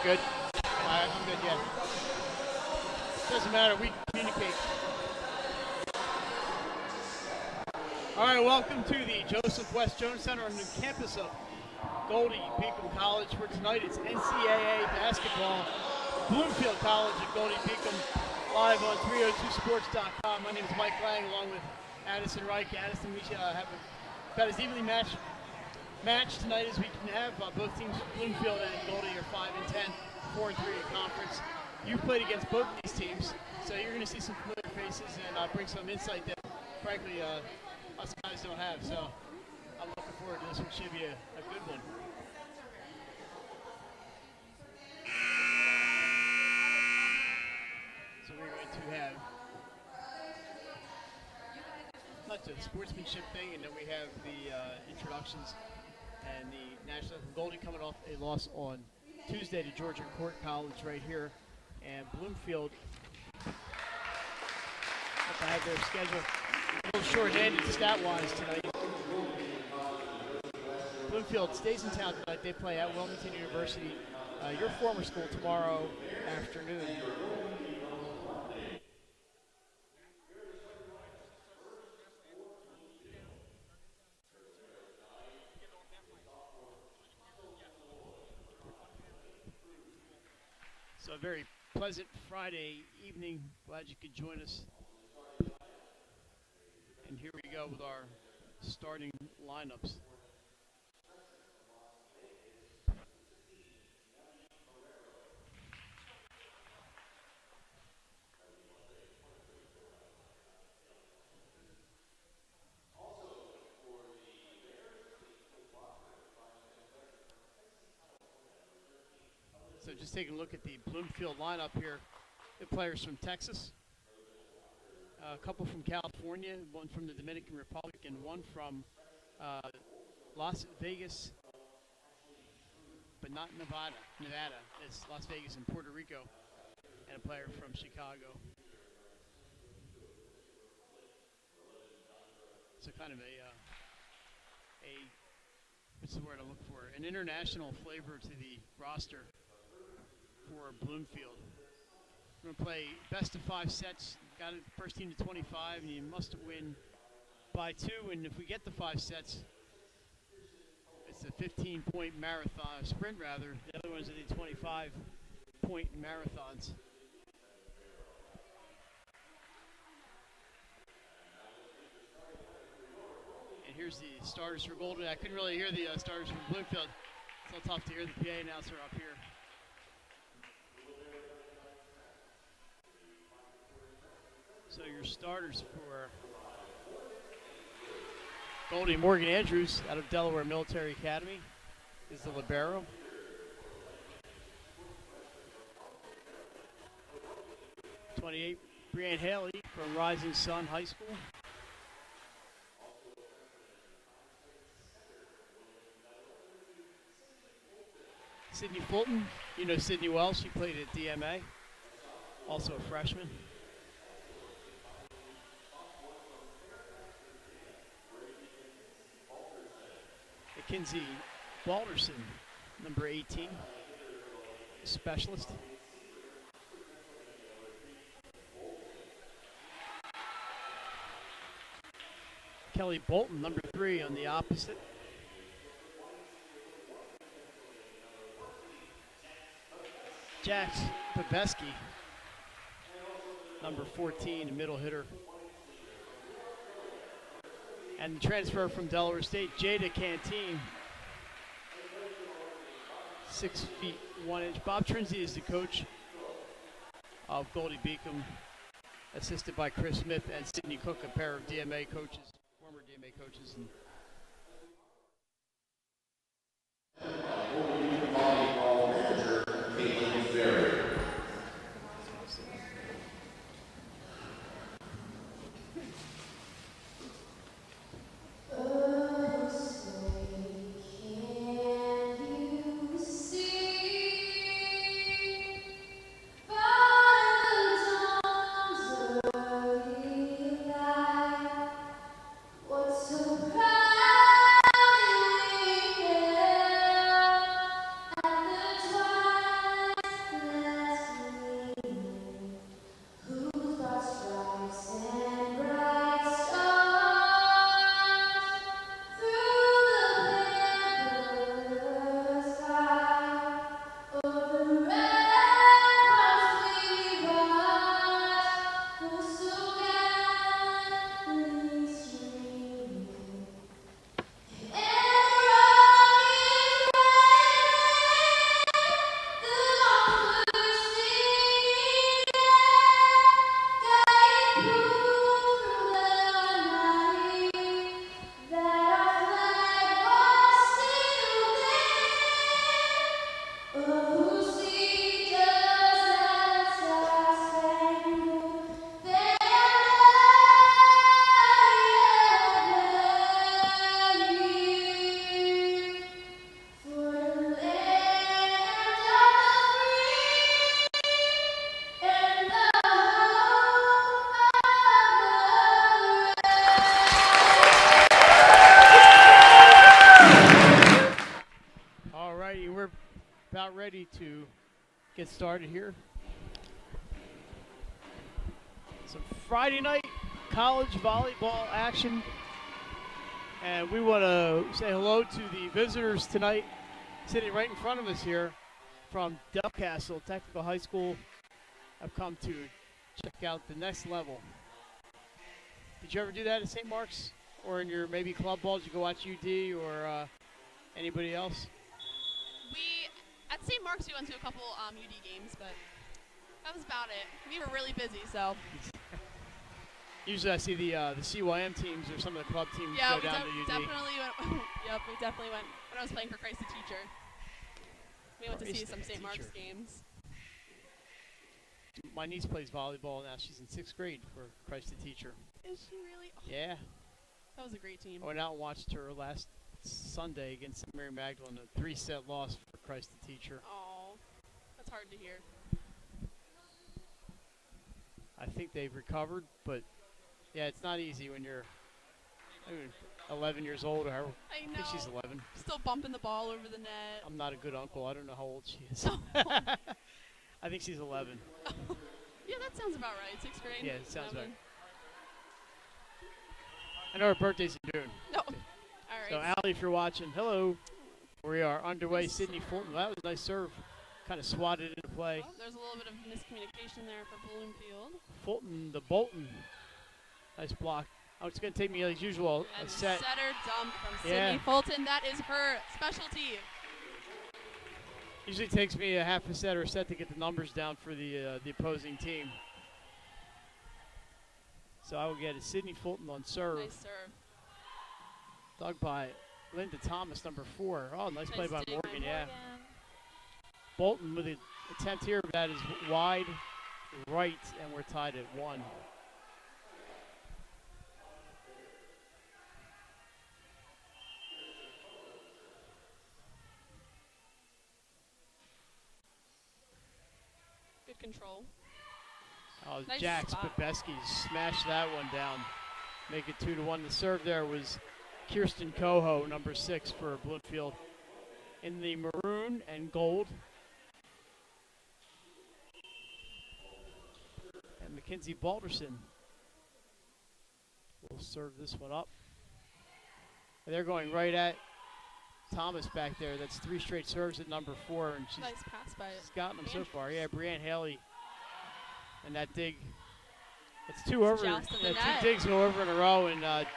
Good? I'm good, yeah. Doesn't matter, we communicate. All right, welcome to the Joseph West Jones Center on the campus of Goldey Beacom College. For tonight, it's NCAA basketball. Bloomfield College at Goldey Beacom, live on 302sports.com. My name is Mike Lang, along with Addison Reich. Addison, we have about as evenly match tonight as we can have. Both teams, Bloomfield and Goldey, are 5-10, 4-3 in conference. You've played against both these teams, so you're going to see some familiar faces and bring some insight that, frankly, us guys don't have. So I'm looking forward to this one. Should be a good one. So we're going to have not the sportsmanship thing, and then we have the introductions and the national anthem. Goldey coming off a loss on Tuesday to Georgia Court College right here, and Bloomfield have to have their schedule a little short-handed stat-wise tonight. Bloomfield stays in town tonight. They play at Wilmington University, your former school, tomorrow afternoon. So a very pleasant Friday evening. Glad you could join us. And here we go with our starting lineups. So just taking a look at the Bloomfield lineup here. The players from Texas, a couple from California, one from the Dominican Republic, and one from Las Vegas, but not Nevada. It's Las Vegas and Puerto Rico, and a player from Chicago. So kind of a what's the word I look for? An international flavor to the roster for Bloomfield. We're going to play best of 5 sets. Got it, first team to 25, and you must win by 2. And if we get the 5 sets, it's a 15-point marathon, sprint rather. The other ones are the 25-point marathons. And here's the starters for Goldey. I couldn't really hear the starters from Bloomfield. It's a little tough to hear the PA announcer up here. So your starters for Goldey: Morgan Andrews out of Delaware Military Academy is the libero. '28, Brianne Haley from Rising Sun High School. Sydney Fulton, you know Sydney well, she played at DMA, also a freshman. Kinsey Balderson, number 18, specialist. Kelly Bolton, number 3, on the opposite. Jax Paveski, number 14, a middle hitter. And the transfer from Delaware State, Jada Canteen, 6 feet 1 inch. Bob Trinzi is the coach of Goldey Beacom, assisted by Chris Smith and Sidney Cook, a pair of DMA coaches, former DMA coaches. Volleyball manager, Caitlin Berry. Surprise! Alrighty, we're about ready to get started here. Some Friday night college volleyball action. And we want to say hello to the visitors tonight, sitting right in front of us here from Delcastle Technical High School. I've come to check out the next level. Did you ever do that at St. Mark's? Or in your maybe club balls, you go watch UD or anybody else? At St. Mark's, we went to a couple UD games, but that was about it. We were really busy, so. Usually I see the CYM teams or some of the club teams go down to UD. Definitely went. Yep, we definitely went when I was playing for Christ the Teacher. We went to see some St. Mark's games. My niece plays volleyball now. She's in 6th grade for Christ the Teacher. Is she really? Oh, yeah. That was a great team. I went out and watched her last Sunday against Mary Magdalene, a 3-set loss for Christ the Teacher. Oh, that's hard to hear. I think they've recovered, but yeah, it's not easy when you're 11 years old. Or I know. I think she's 11. Still bumping the ball over the net. I'm not a good uncle. I don't know how old she is. I think she's 11. Yeah, that sounds about right. 6th grade. Yeah, it sounds right. I know her birthday's in June. No. All right. So, Allie, if you're watching, hello. We are underway. Sydney Fulton. That was a nice serve. Kind of swatted into play. Oh, there's a little bit of miscommunication there for Bloomfield. Fulton, the Bolton. Nice block. Oh, it's going to take me, as usual, and a set. Setter dump from Sydney Fulton. That is her specialty. Usually takes me a half a set or a set to get the numbers down for the opposing team. So I will get a Sydney Fulton on serve. Nice serve. Dug by Linda Thomas, number 4. Oh, nice play by Morgan, yeah. Morgan. Bolton with an attempt here that is wide right, and we're tied at 1. Good control. Oh, Nice Jax spot. Pobeski smashed that one down. Make it 2-1. The serve there was Kirsten Coho, number 6 for Bloomfield, in the maroon and gold. And Mackenzie Balderson will serve this one up. And they're going right at Thomas back there. That's 3 straight serves at number 4, and she's Nice pass by gotten them so far. Yeah, Brianne Haley. And that dig, it's 2 over. Yeah, 2 digs go over in a row, and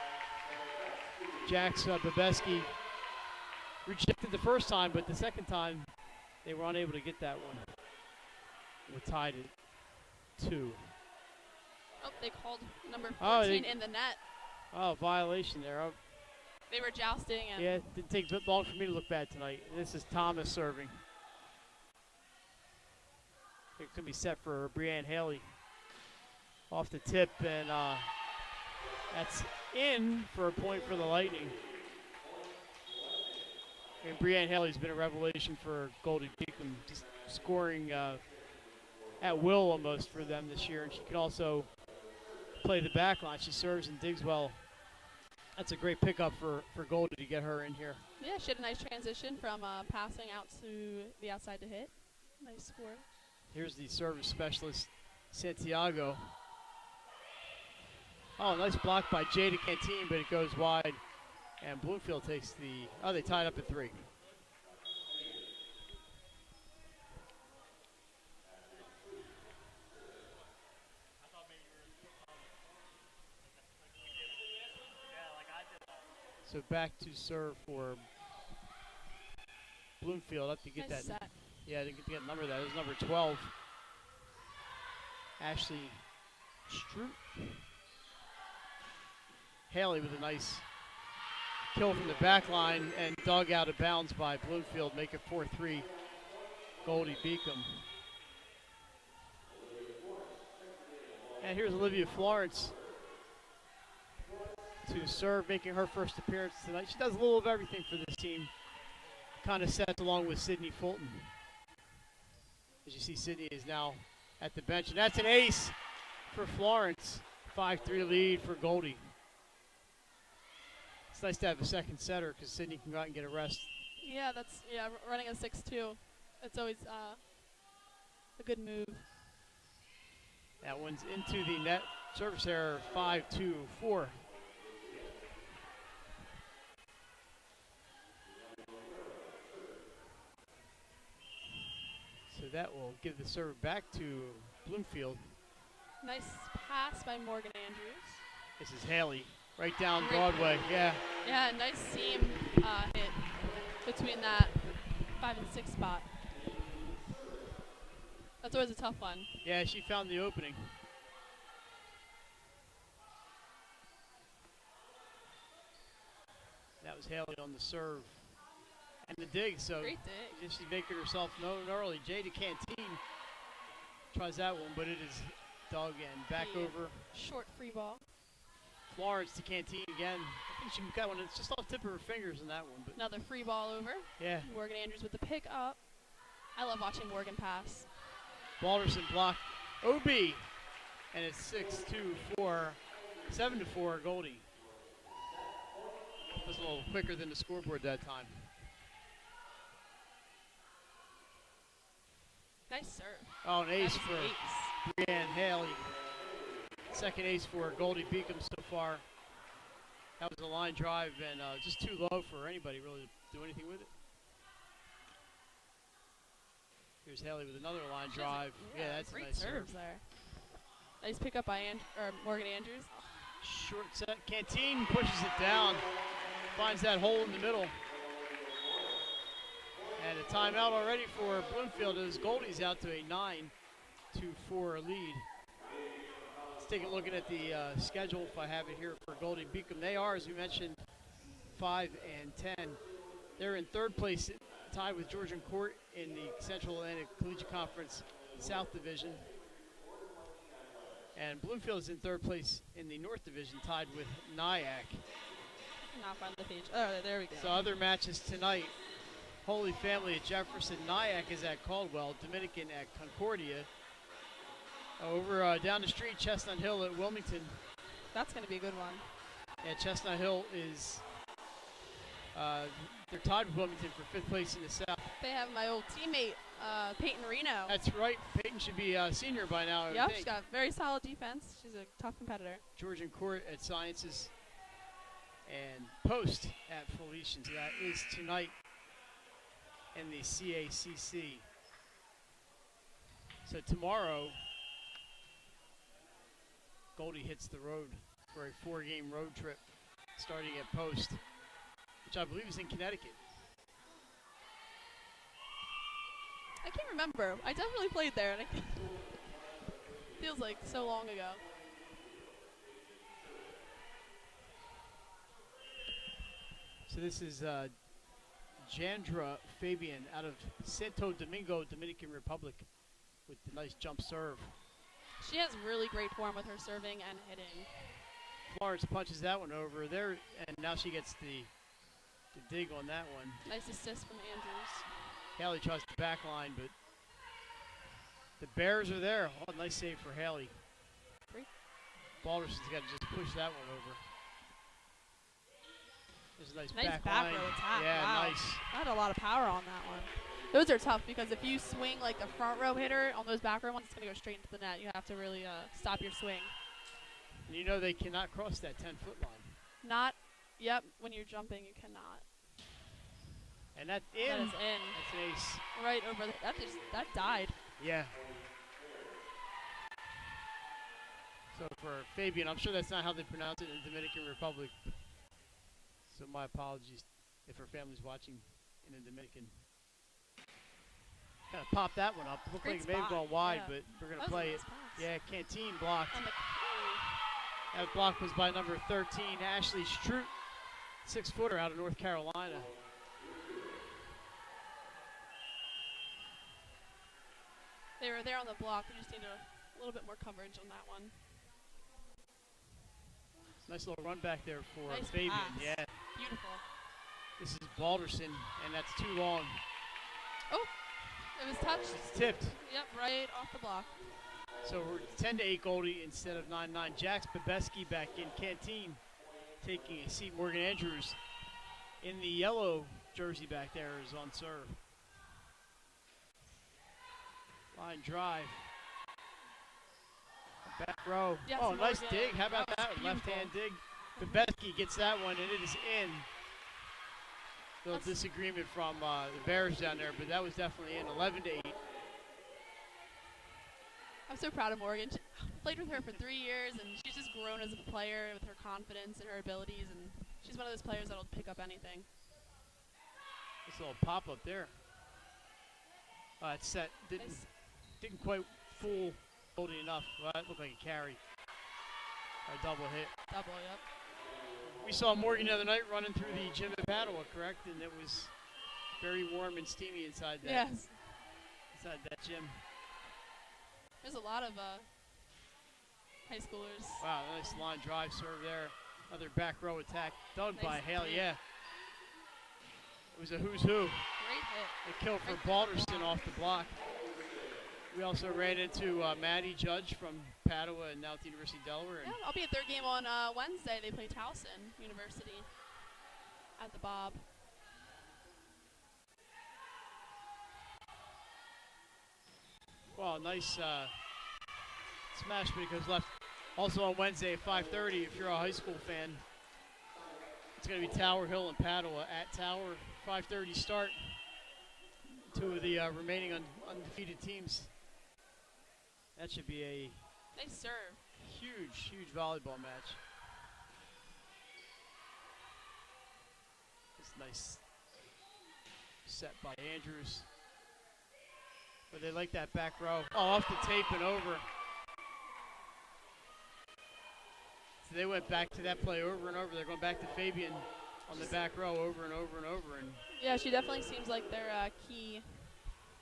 Jax Pobeski rejected the first time, but the second time they were unable to get that one. We're tied at 2. Oh, they called number 14 in the net. Oh, violation there. Oh. They were jousting. And yeah, it didn't take long for me to look bad tonight. This is Thomas serving. It could be set for Brianne Haley off the tip, and that's in for a point for the Lightning. And Brianne Haley's been a revelation for Goldey Beacom, just scoring at will almost for them this year, and she can also play the back line. She serves and digs well. That's a great pickup for Goldey to get her in here. Yeah, she had a nice transition from passing out to the outside to hit. Nice score. Here's the service specialist, Santiago. Oh, nice block by Jada Canteen, but it goes wide. And Bloomfield takes they tied up at 3. So back to serve for Bloomfield. I have to get nice that. Set. Yeah, I didn't get the number of that. It was number 12. Ashley Stroop. Haley with a nice kill from the back line and dug out of bounds by Bloomfield, make it 4-3 Goldey Beacom. And here's Olivia Florence to serve, making her first appearance tonight. She does a little of everything for this team. Kind of sets along with Sydney Fulton. As you see, Sydney is now at the bench, and that's an ace for Florence. 5-3 lead for Goldey. It's nice to have a second setter because Sydney can go out and get a rest. Yeah, running a 6-2. It's always a good move. That one's into the net. Service error, 5-2-4. So that will give the serve back to Bloomfield. Nice pass by Morgan Andrews. This is Haley, right down Broadway. Yeah. Yeah, nice seam hit between that 5 and 6 spot. That's always a tough one. Yeah, she found the opening. That was Haley on the serve. And the dig, so great dig. she's making herself known early. Jada Canteen tries that one, but it is dug and back over. Short free ball. Florence to Canteen again. I think she got one. It's just off the tip of her fingers in that one. But another free ball over. Yeah. Morgan Andrews with the pick up. I love watching Morgan pass. Balderson blocked OB, and it's 6-2-4, 7-4 Goldey. Was a little quicker than the scoreboard that time. Nice serve. Oh, an ace Nice for ace. Brianne Haley. Second ace for Goldey Beacom so far. That was a line drive and just too low for anybody really to do anything with it. Here's Haley with another line drive. Yeah, that's a great nice serves serve. there. Nice pickup by Morgan Andrews. Short set. Canteen pushes it down. Finds that hole in the middle. And a timeout already for Bloomfield as Goldey's out to a 9-4 lead. Let's take a look at the schedule if I have it here for Goldey Beacom. They are, as we mentioned, 5 and 10. They're in third place, tied with Georgian Court in the Central Atlantic Collegiate Conference South Division. And Bloomfield is in third place in the North Division, tied with Nyack. Not find the page. Oh, there we go. So other matches tonight. Holy Family at Jefferson. Nyack is at Caldwell. Dominican at Concordia. Over down the street, Chestnut Hill at Wilmington. That's going to be a good one. Yeah, Chestnut Hill is they're tied with Wilmington for fifth place in the South. They have my old teammate, Peyton Reno. That's right. Peyton should be a senior by now, I would Yep, think. she's got very solid defense. She's a tough competitor. Georgian Court at Sciences and Post at Felicians. That is tonight in the CACC. So tomorrow, Goldey hits the road for a 4-game road trip starting at Post, which I believe is in Connecticut. I can't remember. I definitely played there, and it feels like so long ago. So this is Jandra Fabian out of Santo Domingo, Dominican Republic, with the nice jump serve. She has really great form with her serving and hitting. Florence punches that one over there, and now she gets the dig on that one. Nice assist from Andrews. Haley tries the back line, but the Bears are there. Oh, nice save for Haley. Great. Balderson's got to just push that one over. There's a nice back line. row attack. Yeah, wow. nice. I had a lot of power on that one. Those are tough because if you swing like a front row hitter on those back row ones, it's going to go straight into the net. You have to really stop your swing. And you know they cannot cross that 10-foot line. Yep, when you're jumping, you cannot. And that's in. That is in. That's an ace. Right over that died. Yeah. So for Fabian, I'm sure that's not how they pronounce it in the Dominican Republic. So my apologies if her family's watching in the Dominican. Kind of pop that one up. Looked like it may have gone wide, but we're going to play it. Yeah, Canteen blocked. That block was by number 13, Ashley Stroot, 6-footer out of North Carolina. They were there on the block. They just needed a little bit more coverage on that one. Nice little run back there for Nice Fabian. pass. Yeah. Beautiful. This is Balderson, and that's too long. Oh, it was touched. It's tipped. Yep, right off the block. So we're 10-8 Goldey instead of 9-9. Jax Babeski back in Canteen, taking a seat. Morgan Andrews in the yellow jersey back there is on serve. Line drive. Back row. Yes, oh, nice Morgan. dig. How about That was that? Left hand beautiful. dig. Babeski gets that one, and it is in. Little That's- disagreement from the Bears down there, but that was definitely in. 11-8. I'm so proud of Morgan. She played with her for 3 years, and she's just grown as a player with her confidence and her abilities, and she's one of those players that'll pick up anything. This little pop up there. It's set. Nice. Didn't quite fool Goldey enough. Well, that looked like a carry. A double hit. Double, yep. We saw Morgan the other night running through the gym at Padua, correct? And it was very warm and steamy inside that. Yes. Inside that gym. There's a lot of high schoolers. Wow, nice line drive serve there. Another back row attack dug by Nice Haley. dig. Yeah. It was a who's who. Great hit. A kill for Balderston off the block. We also ran into Maddie Judge from Padua and now at the University of Delaware. Yeah, I'll be at their game on Wednesday. They play Towson University at the Bob. Well, nice smash, but it goes left. Also on Wednesday at 5:30, if you're a high school fan, it's going to be Tower Hill and Padua at Tower. 5:30 start. Two of the remaining undefeated teams. That should be a Nice serve. huge volleyball match. It's nice set by Andrews. But they like that back row. Oh, off the tape and over. So they went back to that play over and over. They're going back to Fabian on the back row over and over and over. And Yeah, she definitely seems like their key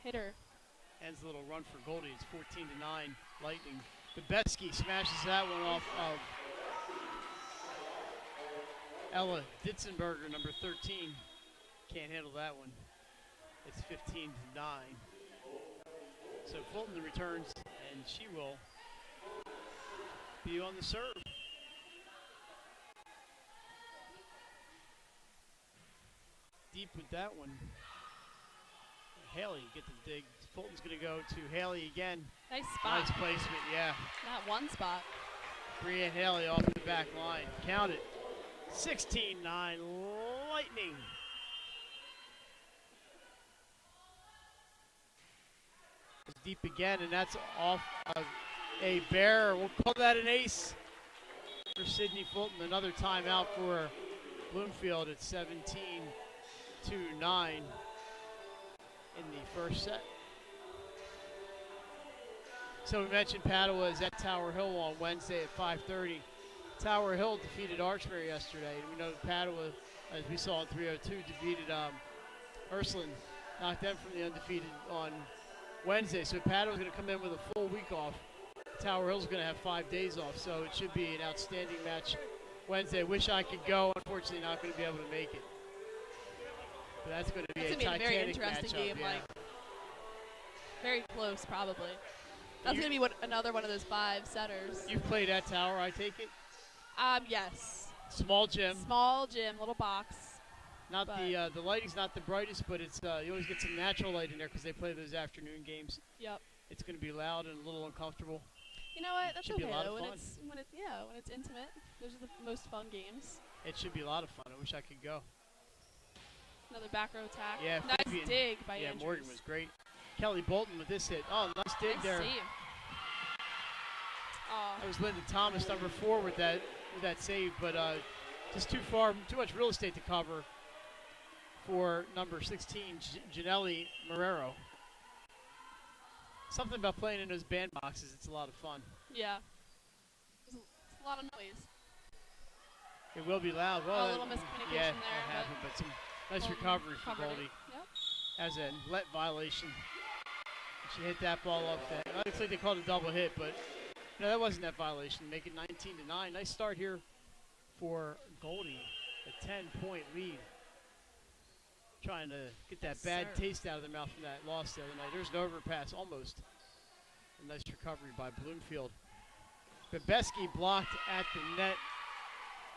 hitter. ends a little run for Goldey. It's 14-9 Lightning. Babeski smashes that one off of Ella Ditzenberger, number 13. Can't handle that one. It's 15-9. So Fulton returns, and she will be on the serve. Deep with that one. Haley get the dig. Fulton's going to go to Haley again. Nice spot. Nice placement, yeah. That one spot. Brianne Haley off the back line. Count it. 16-9 Lightning. It's deep again, and that's off of a bear. We'll call that an ace for Sydney Fulton. Another timeout for Bloomfield at 17-9 in the first set. So we mentioned Padua is at Tower Hill on Wednesday at 5:30. Tower Hill defeated Archbury yesterday. And we know Padua, as we saw in 302, defeated Ursuline, knocked them from the undefeated on Wednesday. So Padua's going to come in with a full week off. Tower Hill's going to have 5 days off, so it should be an outstanding match Wednesday. Wish I could go. Unfortunately, not going to be able to make it. But that's going to be That's a gonna be a Titanic very interesting matchup, game. yeah. Like very close, probably. That's gonna be another one of those 5 setters. You've played at Tower, I take it? Yes. Small gym. Small gym, little box. Not the lighting's not the brightest, but it's you always get some natural light in there because they play those afternoon games. Yep. It's going to be loud and a little uncomfortable. You know what? That's Should be a okay lot though. of fun. When it's intimate, those are the most fun games. It should be a lot of fun. I wish I could go. Another back row attack. Yeah, Nice Fabian. dig by Yeah, Andrews. Morgan was great. Kelly Bolton with this hit. Oh, nice dig Nice there. save. Oh, That was Linda Thomas, number 4, with that save, but just too much real estate to cover for number 16, Janelli Marrero. Something about playing in those bandboxes, it's a lot of fun. yeah. It's a lot of noise. It will be loud. A Well, little miscommunication yeah, there, that happened, but some nice Well, recovery for covered it. Goldey Yep. as a let violation. She hit that ball off that. It looks like they called a double hit, but no, that wasn't that violation. Make it 19-9. Nice start here for Goldey. A 10-point lead. Trying to get that bad taste out of their mouth from that loss the other night. There's an overpass almost. A nice recovery by Bloomfield. Bebeski blocked at the net.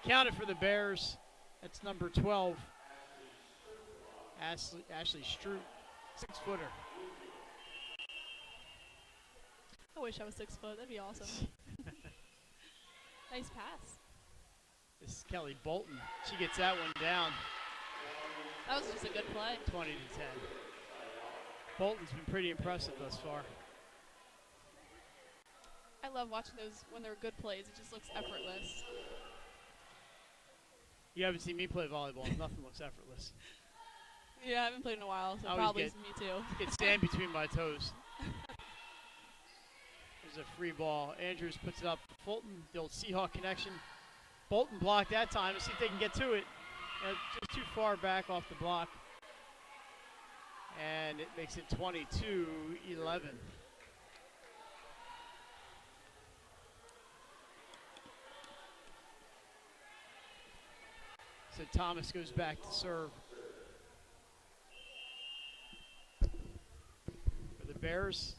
Counted for the Bears. That's number 12. Ashley Stroop, 6-footer. I wish I was 6 foot. That'd be awesome. Nice pass. This is Kelly Bolton. She gets that one down. That was just a good play. 20-10. Bolton's been pretty impressive thus far. I love watching those when they're good plays. It just looks effortless. You haven't seen me play volleyball. Nothing looks effortless. Yeah, I haven't played in a while, so I probably me too. Get sand between my toes. There's a free ball. Andrews puts it up. Fulton, the old Seahawk connection. Bolton blocked that time. Let's see if they can get to it. Just too far back off the block. And it makes it 22-11. So Thomas goes back to serve. For the Bears.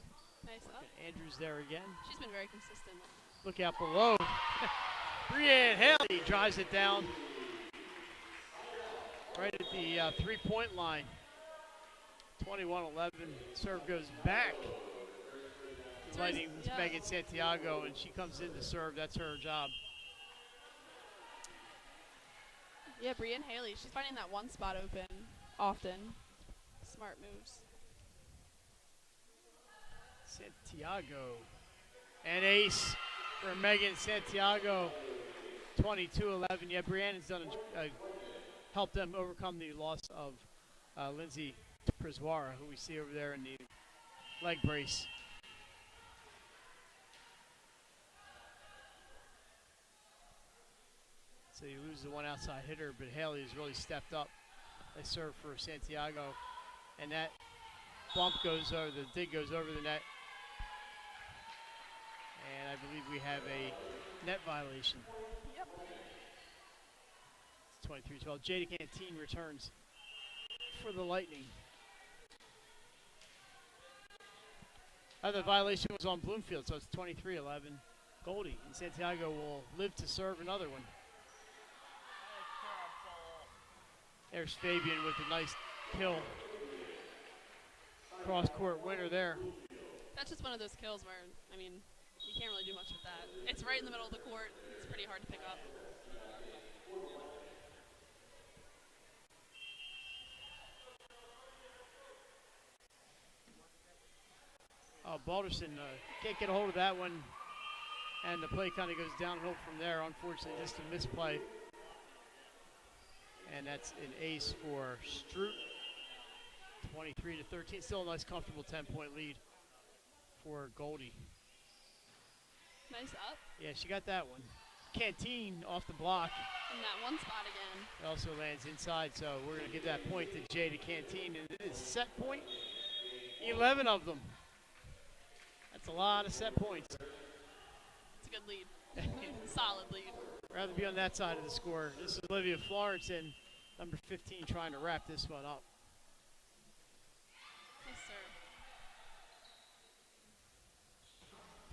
Nice up. Andrews there again. She's been very consistent. Look out below. Brianne Haley drives it down. Right at the 3-point line. 21-11. Serve goes back. Lighting Megan Santiago, and she comes in to serve. That's her job. Yeah, Brianne Haley. She's finding that one spot open often. Smart moves. Santiago. And ace for Megan Santiago. 22-11. Yeah, Brianne's done helped them overcome the loss of Lindsay Priswara, who we see over there in the leg brace. So you lose the one outside hitter, but Haley has really stepped up. They serve for Santiago, and that bump goes over, the dig goes over the net. And I believe we have a net violation. Yep. It's 23-12. Jada Canteen returns for the Lightning. The violation was on Bloomfield, so it's 23-11. Goldey and Santiago will live to serve another one. There's Fabian with a nice kill. Cross-court winner there. That's just one of those kills where, I mean, you can't really do much with that. It's right in the middle of the court. It's pretty hard to pick up. Balderson can't get a hold of that one, and the play kind of goes downhill from there. Unfortunately, just a misplay. And that's an ace for Stroop. 23-13. Still a nice, comfortable 10-point lead for Goldey. Nice up. Yeah, she got that one. Canteen off the block. In that one spot again. It also lands inside, so we're going to give that point to Jada Canteen. And it is set point. 11 of them. That's a lot of set points. It's a good lead. Solid lead. Rather be on that side of the score. This is Olivia Florence and number 15 trying to wrap this one up. Yes, sir.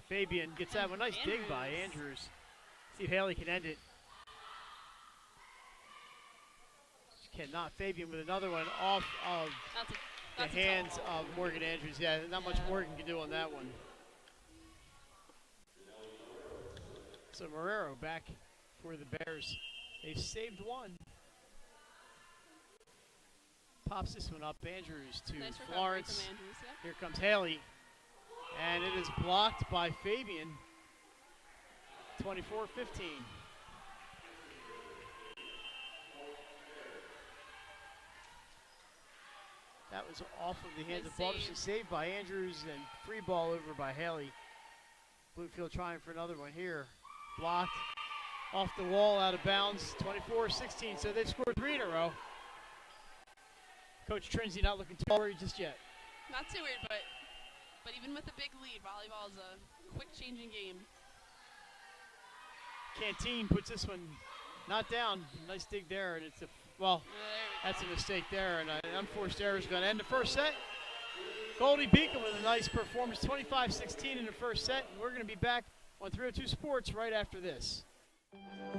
Fabian gets that one. Nice dig by Andrews. See if Haley can end it. She cannot. Fabian with another one off of the hands of Morgan Andrews. Yeah, not much Morgan can do on that one. So Marrero back for the Bears. They've saved one. Pops this one up. Andrews to nice Florence. Andrews, yep. Here comes Haley. And it is blocked by Fabian. 24-15. That was off of the hands of Balderson. Saved by Andrews and free ball over by Haley. Bloomfield trying for another one here. Blocked off the wall, out of bounds. 24-16. So they've scored 3 in a row. Coach Trinzy not looking too worried just yet. Not too weird, but But even with a big lead, volleyball is a quick-changing game. Canteen puts this one not down. Nice dig there, and it's that's a mistake there, and an unforced error is going to end the first set. Goldey Beacom with a nice performance, 25-16 in the first set. And we're going to be back on 302 Sports right after this.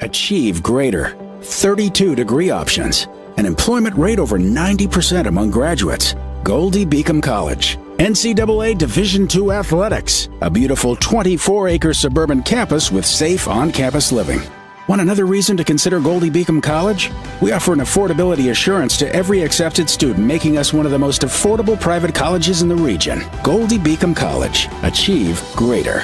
Achieve greater. 32 degree options. An employment rate over 90% among graduates. Goldey Beacom College. NCAA Division II athletics. A beautiful 24-acre suburban campus with safe on-campus living. Want another reason to consider Goldey Beacom College? We offer an affordability assurance to every accepted student, making us one of the most affordable private colleges in the region. Goldey Beacom College. Achieve greater.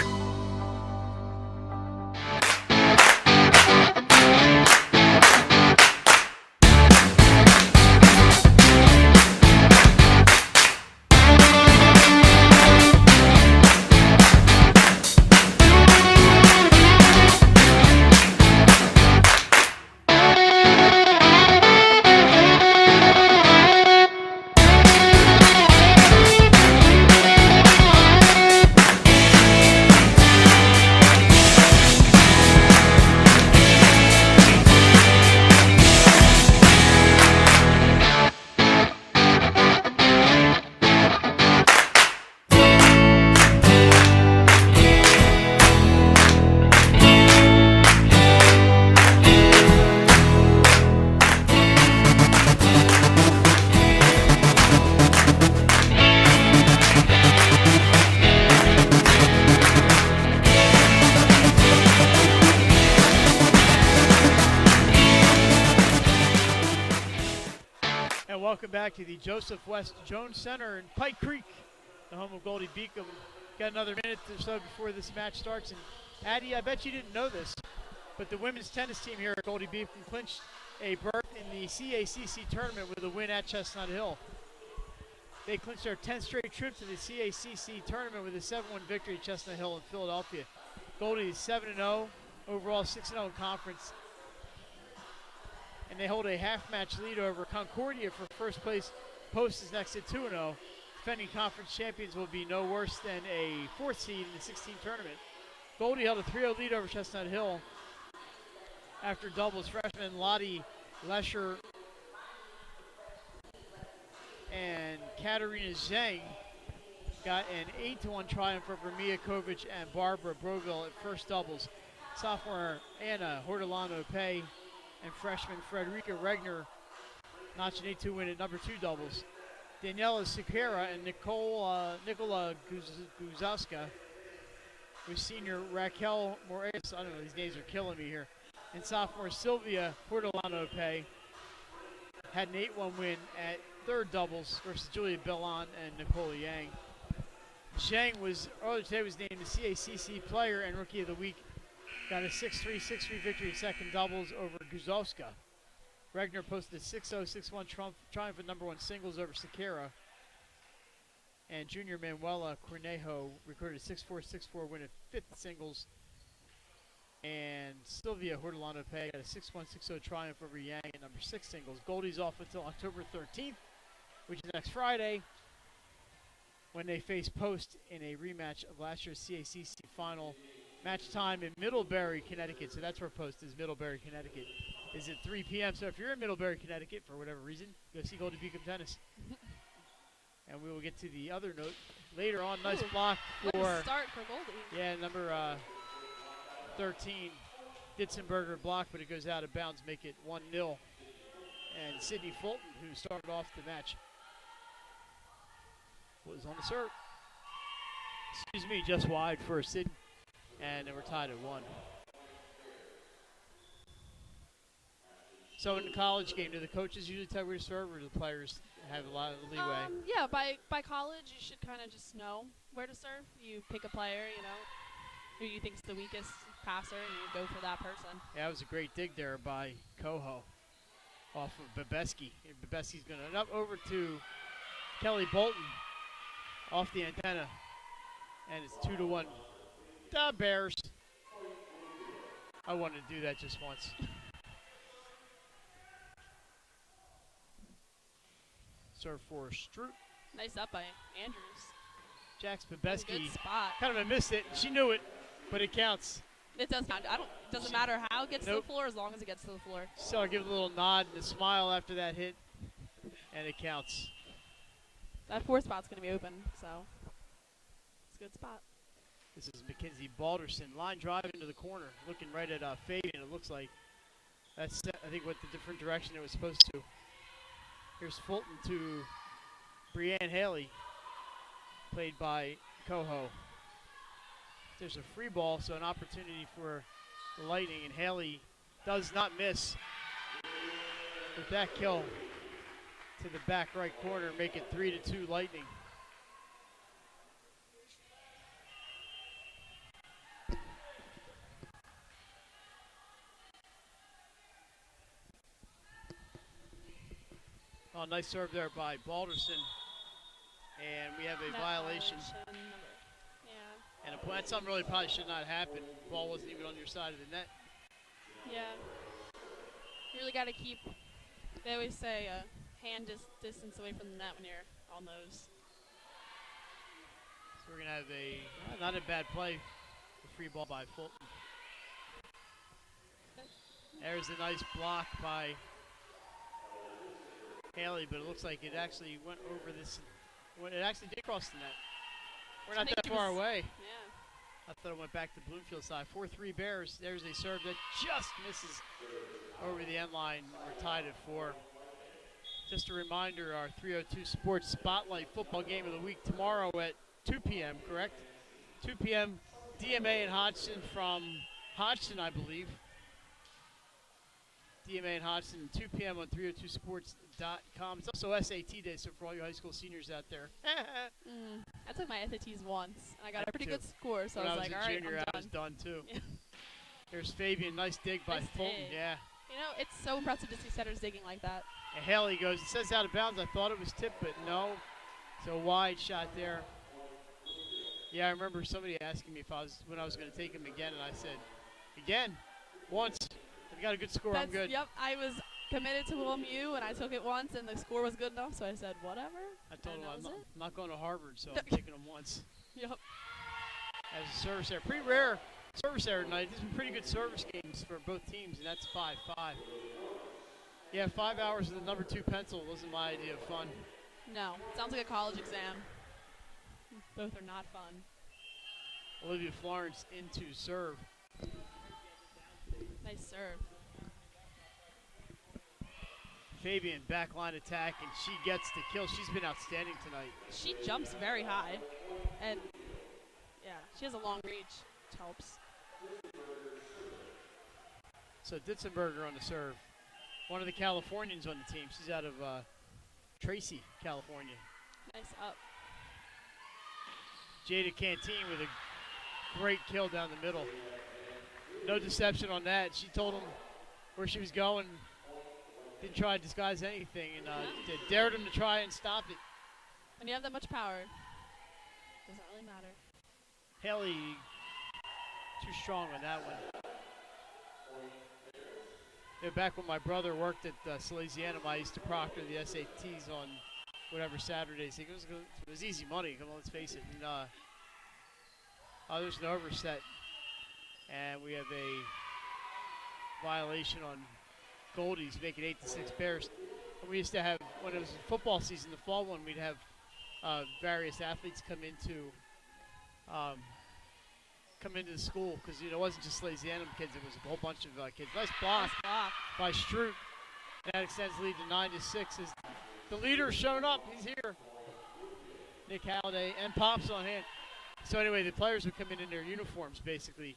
Welcome back to the Joseph West Jones Center in Pike Creek, the home of Goldey Beacom. Got another minute or so before this match starts. And Addie, I bet you didn't know this, but the women's tennis team here at Goldey Beacom clinched a berth in the CACC tournament with a win at Chestnut Hill. They clinched their 10th straight trip to the CACC tournament with a 7-1 victory at Chestnut Hill in Philadelphia. Goldey is 7-0, overall 6-0 in conference. And they hold a half-match lead over Concordia for first place. Post is next at 2-0. Defending conference champions will be no worse than a 4th seed in the 16 tournament. Goldey held a 3-0 lead over Chestnut Hill after doubles. Freshman Lottie Lesher and Katarina Zhang got an 8-1 triumph over Mia Kovic and Barbara Broville at first doubles. Sophomore Anna Hortolano-Pay and freshman Frederica Regner notched an 8-2 win at number 2 doubles. Daniela Siqueira and Nicola Guzowska with senior Raquel Moraes, I don't know, these names are killing me here, and sophomore Sylvia Hortolano-Pay had an 8-1 win at third doubles versus Julia Bellon and Nicola Yang. Zhang was earlier today was named the CACC Player and Rookie of the Week. Got a 6-3, 6-3 victory in second doubles over Guzowska. Regner posted a 6-0, 6-1 triumph at number 1 singles over Siqueira. And junior Manuela Cornejo recorded a 6-4, 6-4 win at fifth singles. And Sylvia Hortolano-Pay got a 6-1, 6-0 triumph over Yang at number 6 singles. Goldey's off until October 13th, which is next Friday, when they face Post in a rematch of last year's CACC final. Match time in Middlebury, Connecticut. So that's where Post is, Middlebury, Connecticut. Is at 3 p.m. So if you're in Middlebury, Connecticut, for whatever reason, go see Goldey Beacom Tennis. And we will get to the other note later on. Nice block for... What a start for Goldey. Yeah, number 13. Ditzenberger block, but it goes out of bounds, make it 1-0. And Sydney Fulton, who started off the match, was on the serve. Excuse me, just wide for Sydney. And then we're tied at 1. So in the college game, do the coaches usually tell you where to serve, or do the players have a lot of leeway? Yeah, by college, you should kind of just know where to serve. You pick a player, who you think's the weakest passer, and you go for that person. Yeah, that was a great dig there by Coho off of Babeski. Babeski's going to up over to Kelly Bolton off the antenna, and it's 2-1. The Bears. I wanted to do that just once. Serve for Stroop. Nice up by Andrews. Jax Good Bebeski spot. kind of missed it. She knew it, but it counts. It does count. Doesn't matter how it gets to the floor as long as it gets to the floor. So I give a little nod and a smile after that hit, and it counts. That fourth spot's going to be open, so it's a good spot. This is Mackenzie Balderson. Line drive into the corner, looking right at Fabian. It looks like that's, I think, what the different direction it was supposed to. Here's Fulton to Brianne Haley, played by Coho. There's a free ball, so an opportunity for the Lightning, and Haley does not miss with that kill to the back right corner, make it 3-2 Lightning. Oh, nice serve there by Balderson. And we have a violation. Yeah. And that's something really probably should not happen. Ball wasn't even on your side of the net. Yeah. You really got to keep, they always say, hand distance away from the net when you're on those. So we're going to have not a bad play, a free ball by Fulton. There's a nice block by Haley, but it looks like it actually went over this. It actually did cross the net. We're not that far away. Yeah. I thought it went back to Bloomfield side. 4-3 Bears. There's a serve that just misses over the end line. We're tied at 4. Just a reminder, our 302 Sports Spotlight football game of the week tomorrow at 2 p.m., correct? 2 p.m. DMA and Hodgson from Hodgson, I believe. DMA and Hodgson, 2 p.m. on 302sports.com. It's also SAT day, so for all you high school seniors out there. I took my SATs once, and I got a pretty too. good score, so When I was like, all right, junior, I'm I was done. done too. Yeah. There's Fabian, nice dig by Nice Fulton, dig. yeah. You know, it's so impressive to see setters digging like that. And Haley goes, it says out of bounds. I thought it was tipped, but no. So wide shot there. Yeah, I remember somebody asking me when I was going to take him again, and I said, again, once. If you got a good score, I'm good. Yep, I was committed to WMU, and I took it once, and the score was good enough, so I said, whatever. I told him I'm it. not going to Harvard, so I'm taking him once. Yep. As a service error. Pretty rare service error tonight. There's been pretty good service games for both teams, and that's 5-5. Yeah, 5 hours with the number 2 pencil wasn't my idea of fun. No, sounds like a college exam. Both are not fun. Olivia Florence into serve. Nice serve. Fabian backline attack, and she gets the kill. She's been outstanding tonight. She jumps very high, and yeah, she has a long reach, which helps. So Ditzenberger on the serve. One of the Californians on the team. She's out of Tracy, California. Nice up. Jada Canteen with a great kill down the middle. No deception on that. She told him where she was going. Didn't try to disguise anything, and dared him to try and stop it. When you have that much power, doesn't really matter. Haley, too strong on that one. Yeah, back when my brother worked at Salesianum, I used to proctor the SATs on whatever Saturdays. It was easy money, come on, let's face it. And there's an overset, and we have a violation on Goldey's, making 8-6 Bears. And we used to have, when it was football season, the fall one, we'd have various athletes come into the school, because it wasn't just Salesianum kids, it was a whole bunch of kids. Nice block by Stroop. That extends the lead to 9-6 as the leader showing up. He's here. Nick Halliday and Pops on hand. So anyway, the players would come in their uniforms basically,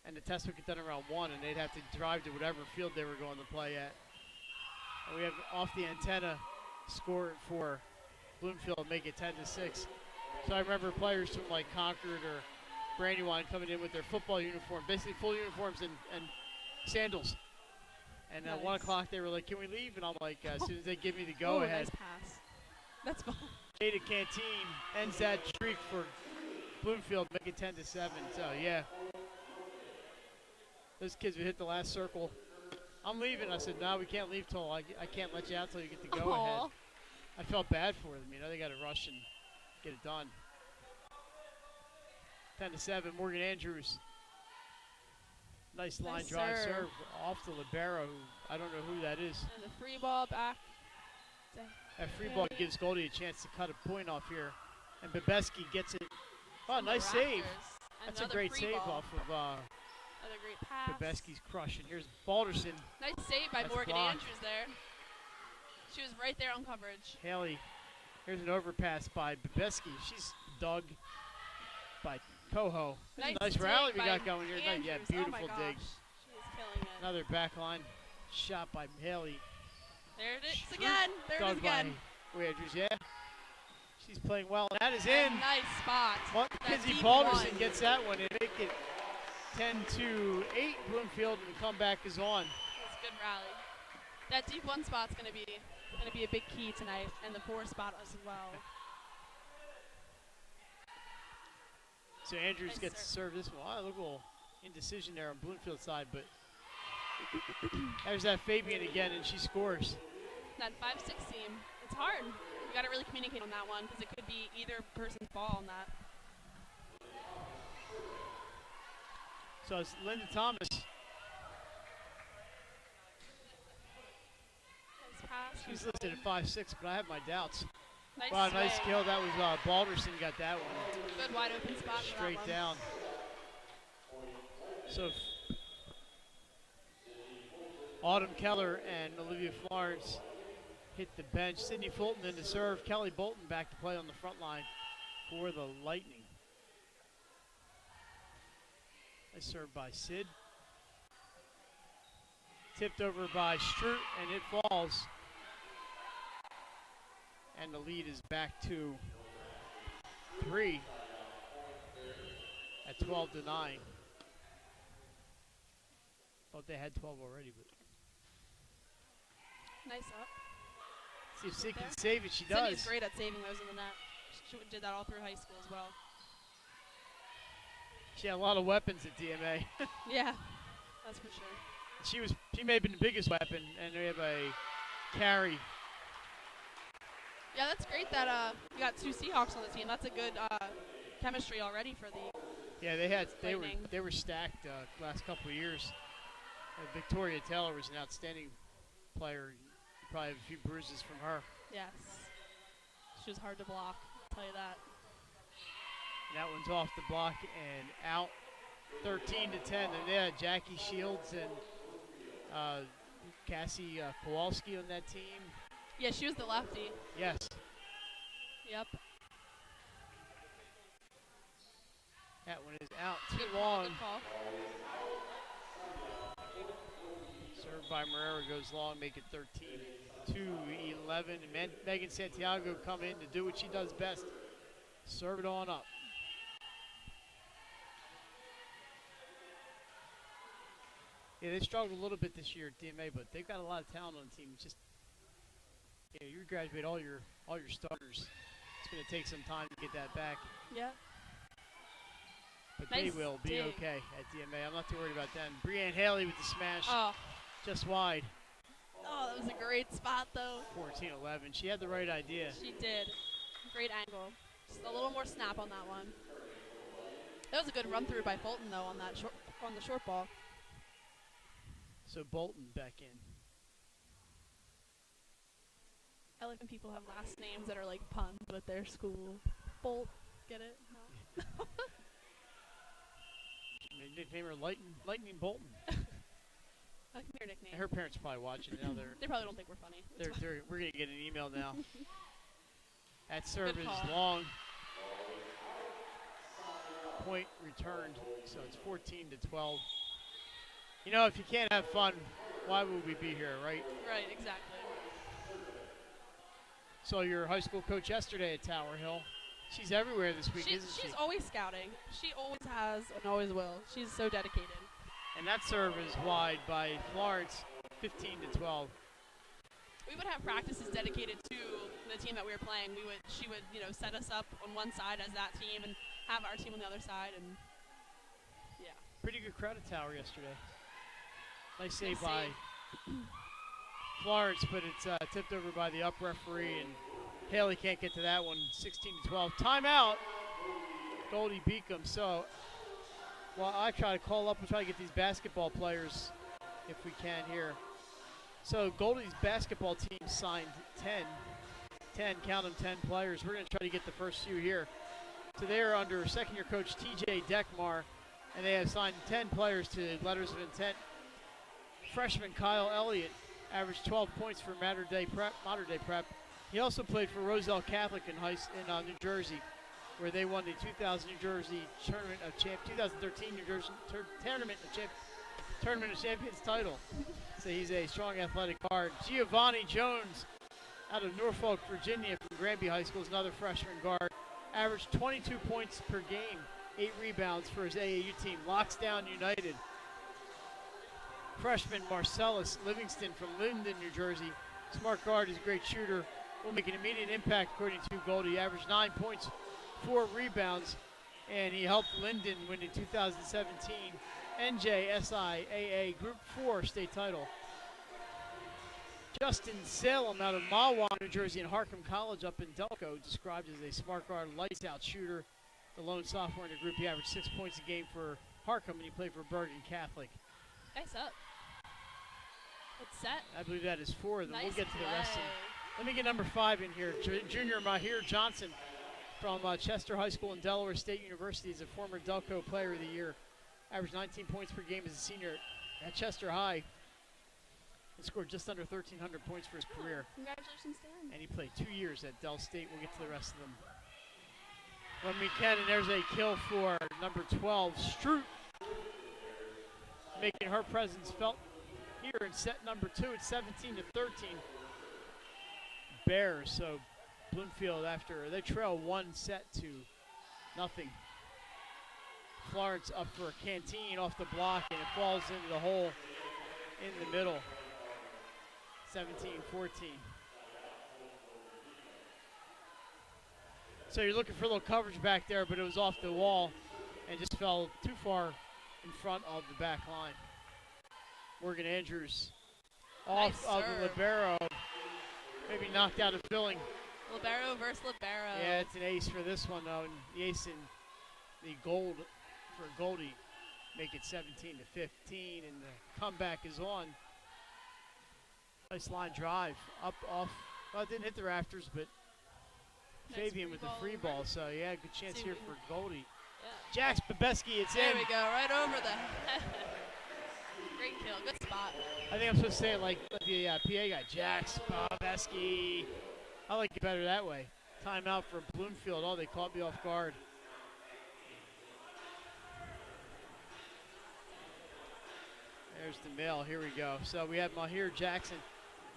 and the test would get done around 1, and they'd have to drive to whatever field they were going to play at. And we have off the antenna score for Bloomfield, make it 10-6. So I remember players from like Concord or Brandywine coming in with their football uniform, basically full uniforms and sandals. And at 1 o'clock they were like, "Can we leave?" And I'm like, as soon as they give me the go-ahead. Nice pass. That's fun. Jada Canteen ends that streak for Bloomfield, make it 10-7. So yeah, those kids would hit the last circle. I'm leaving. I said, "No, we can't leave till I can't let you out till you get the go-ahead." I felt bad for them. You know, they got to rush and get it done. 10-7, Morgan Andrews. Nice line Nice drive serve. serve off the libero, who I don't know who that is. And the free ball back. That free ball gives Goldey a chance to cut a point off here. And Bebeski gets it. Oh, nice save. That's a great save off of Another great pass. Bebeski's crush. And here's Balderson. Nice save by That's Morgan blocked. Andrews there. She was right there on coverage. Haley. Here's an overpass by Bebeski. She's dug by Coho. This is a nice dig rally we by got going here tonight. Yeah, Andrews. Oh beautiful my gosh. dig. She is killing it. Another backline shot by Haley. There it is again. There it Dug is again. by Andrews, yeah. She's playing well. And that is And in. nice spot. Well, That Kizzy deep Balderson one. gets that one and make it 10-8 Bloomfield, and the comeback is on. That's a good rally. That deep one spot's gonna be a big key tonight, and the 4 spot as well. So Andrews Nice gets to serve this one. Wow, look a little indecision there on Bloomfield's side, but there's that Fabian again, and she scores. That 5-6 seam, it's hard. You gotta really communicate on that one because it could be either person's ball on that. So it's Linda Thomas. Nice pass. She's listed at 5'6", but I have my doubts. Nice Wow, nice swing. kill. That was Balderson got that one. Good wide open spot for that Straight one. down. So Autumn Keller and Olivia Florence hit the bench. Sydney Fulton in to serve. Kelly Bolton back to play on the front line for the Lightning. Nice serve by Sid. Tipped over by Stroot, and it falls. And the lead is back to 3 at 12-9. Thought they had 12 already, but Nice up. see if Sid There. can save it. She Sydney's does. great at saving those in the net. She did that all through high school as well. She had a lot of weapons at DMA. Yeah, that's for sure. She may have been the biggest weapon, and they have a carry. Yeah, that's great that you got 2 Seahawks on the team. That's a good chemistry already for the. Yeah, Lightning. they were stacked last couple of years. Victoria Taylor was an outstanding player. You probably have a few bruises from her. Yes. She was hard to block, I'll tell you that. And that one's off the block and out. 13-10. And yeah, Jackie Shields and Cassie Kowalski on that team. Yeah, she was the lefty. Yes. Yep. That one is out. Good Too call, long. good call. Served by Marrera goes long, make it 13-11. And Megan Santiago come in to do what she does best. Serve it on up. Yeah, they struggled a little bit this year at DMA, but they've got a lot of talent on the team. It's just, yeah, you graduate all your starters. It's going to take some time to get that back, Yeah. but Nice they will be dig. okay at DMA. I'm not too worried about them. Breanne Haley with the smash, Oh. just wide. Oh, that was a great spot though. 14-11. She had the right idea. She did. Great angle. Just a little more snap on that one. That was a good run through by Fulton though on that on the short ball. So Bolton back in. I like when people have last names that are like puns, but at their school. Bolt, get it? No. They nickname her Lightning Bolton. I like your nickname. And her parents are probably watching now. They probably don't think we're funny. It's fine. We're gonna get an email now. That serve Good is call. long. Point returned, so it's 14-12. You know, if you can't have fun, why would we be here, right? Right, exactly. Saw your high school coach yesterday at Tower Hill. She's everywhere this week, isn't she? She's always scouting. She always has and always will. She's so dedicated. And that serve is wide by Florence, 15-12. We would have practices dedicated to the team that we were playing. She would, set us up on one side as that team and have our team on the other side, and yeah. Pretty good crowd at Tower yesterday. Nice save Nice by save. Florence, but it's tipped over by the up referee, and Haley can't get to that one. 16-12. Timeout. Goldey Beacom. So, well, I try to call up and try to get these basketball players if we can here. So Goldey's basketball team signed 10, count them, 10 players. We're going to try to get the first few here. So they're under second-year coach T.J. Deckmar, and they have signed 10 players to letters of intent. Freshman Kyle Elliott averaged 12 points for Mater Dei Prep. He also played for Roselle Catholic in New Jersey, where they won the 2013 New Jersey Tournament of Champions title. So he's a strong athletic guard. Giovanni Jones out of Norfolk, Virginia from Granby High School is another freshman guard. Averaged 22 points per game, 8 rebounds for his AAU team. Locksdown United. Freshman Marcellus Livingston from Linden, New Jersey. Smart guard, is a great shooter. Will make an immediate impact according to Goldey. He averaged 9 points, 4 rebounds, and he helped Linden win the 2017 NJSIAA Group 4 state title. Justin Salem out of Mahwah, New Jersey, and Harcum College up in Delco, described as a smart guard, lights-out shooter. The lone sophomore in the group, he averaged 6 points a game for Harcum, and he played for Bergen Catholic. Nice up. It's set. I believe that is 4 of them. Nice We'll get to the play. rest of them. Let me get number 5 in here. Junior Mahir Johnson from Chester High School and Delaware State University is a former Delco Player of the Year. Averaged 19 points per game as a senior at Chester High. He scored just under 1,300 points for his career. Congratulations to him. And he played 2 years at Del State. We'll get to the rest of them when we can. And there's a kill for number 12, Stroot, making her presence felt here in set number 2. It's 17-13. Bears. So Bloomfield, after they trail 1 set to nothing. Florence up for a canteen off the block, and it falls into the hole in the middle. 17-14. So you're looking for a little coverage back there, but it was off the wall and just fell too far in front of the back line. Morgan Andrews off Nice of the libero. Maybe knocked out of filling. Libero versus libero. Yeah, it's an ace for this one, though. And the ace in the gold for Goldey make it 17-15, and the comeback is on. Nice line drive up off. Well, it didn't hit the rafters, but Nice Fabian with the free ball. So yeah, good chance here for Goldey. Yeah. Jax Babeski, it's There in. we go, right over the head. Great kill, good spot. I think I'm supposed to say it like the PA guy, Jax Babeski. I like it better that way. Timeout for Bloomfield. Oh, they caught me off guard. There's the mail. Here we go. So we have Mahir Jackson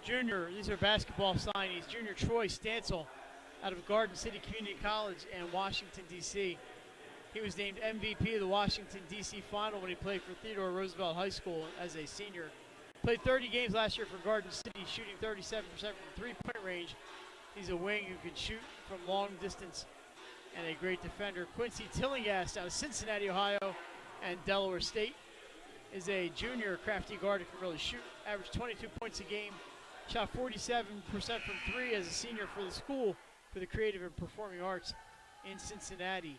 Jr. These are basketball signees. Junior Troy Stansel out of Garden City Community College and Washington, D.C. He was named MVP of the Washington, D.C. final when he played for Theodore Roosevelt High School as a senior. Played 30 games last year for Garden City, shooting 37% from three-point range. He's a wing who can shoot from long distance and a great defender. Quincy Tillinghast out of Cincinnati, Ohio, and Delaware State is a junior crafty guard who can really shoot. Averaged 22 points a game. Shot 47% from 3 as a senior for the school for the creative and performing arts in Cincinnati.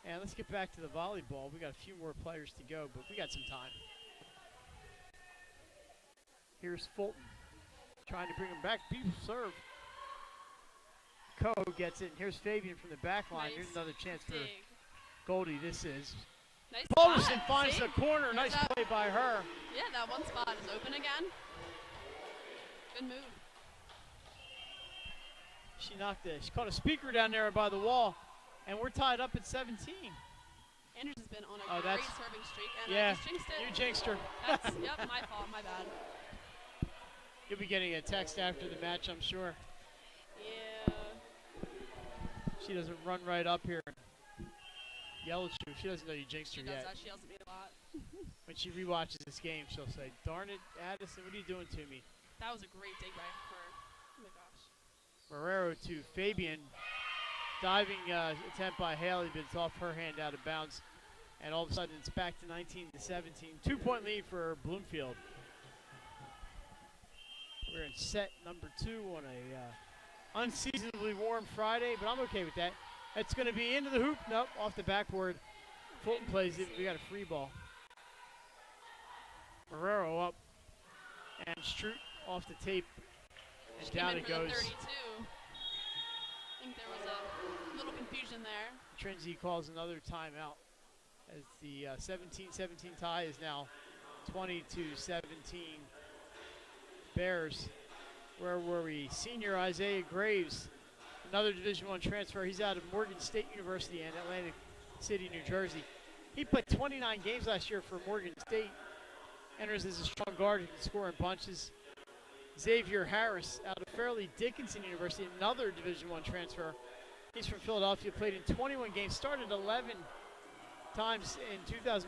And let's get back to the volleyball. We got a few more players to go, but we got some time. Here's Fulton trying to bring him back. Beautiful serve. Coe gets it. And here's Fabian from the back line. Nice. Here's another chance for Dig. Goldey. This is. Nice Balderson spot. finds See? the corner. There's Nice that. play by her. Yeah, that one spot is open again. Good move. She caught a speaker down there by the wall, and we're tied up at 17. Andrews has been on a Oh, great that's- serving streak, and Yeah, I just jinxed it. you jinxed her. That's, yep, my fault, my bad. You'll be getting a text after the match, I'm sure. Yeah. She doesn't run right up here and yell at you. She doesn't know you jinxed She her does yet. that. She yells at me a lot. When she rewatches this game, she'll say, "Darn it, Addison, what are you doing to me?" That was a great dig by her. Oh my gosh. Marrero to Fabian. Diving attempt by Haley, but it's off her hand out of bounds. And all of a sudden, it's back to 19-17. 2-point lead for Bloomfield. We're in set number 2 on a unseasonably warm Friday, but I'm okay with that. It's going to be into the hoop. Nope, off the backboard. Fulton plays it. We got a free ball. Marrero up. And Stroot off the tape. And She down came in it for the goes. 32. I think there was a little confusion there. Trinity calls another timeout as the 17-17 tie is now 22-17. Bears. Where were we? Senior Isaiah Graves, another Division I transfer. He's out of Morgan State University in Atlantic City, New Jersey. He played 29 games last year for Morgan State. Enters as a strong guard who can score in bunches. Xavier Harris out of Fairleigh Dickinson University, another Division I transfer. He's from Philadelphia, played in 21 games, started 11 times in 2014-15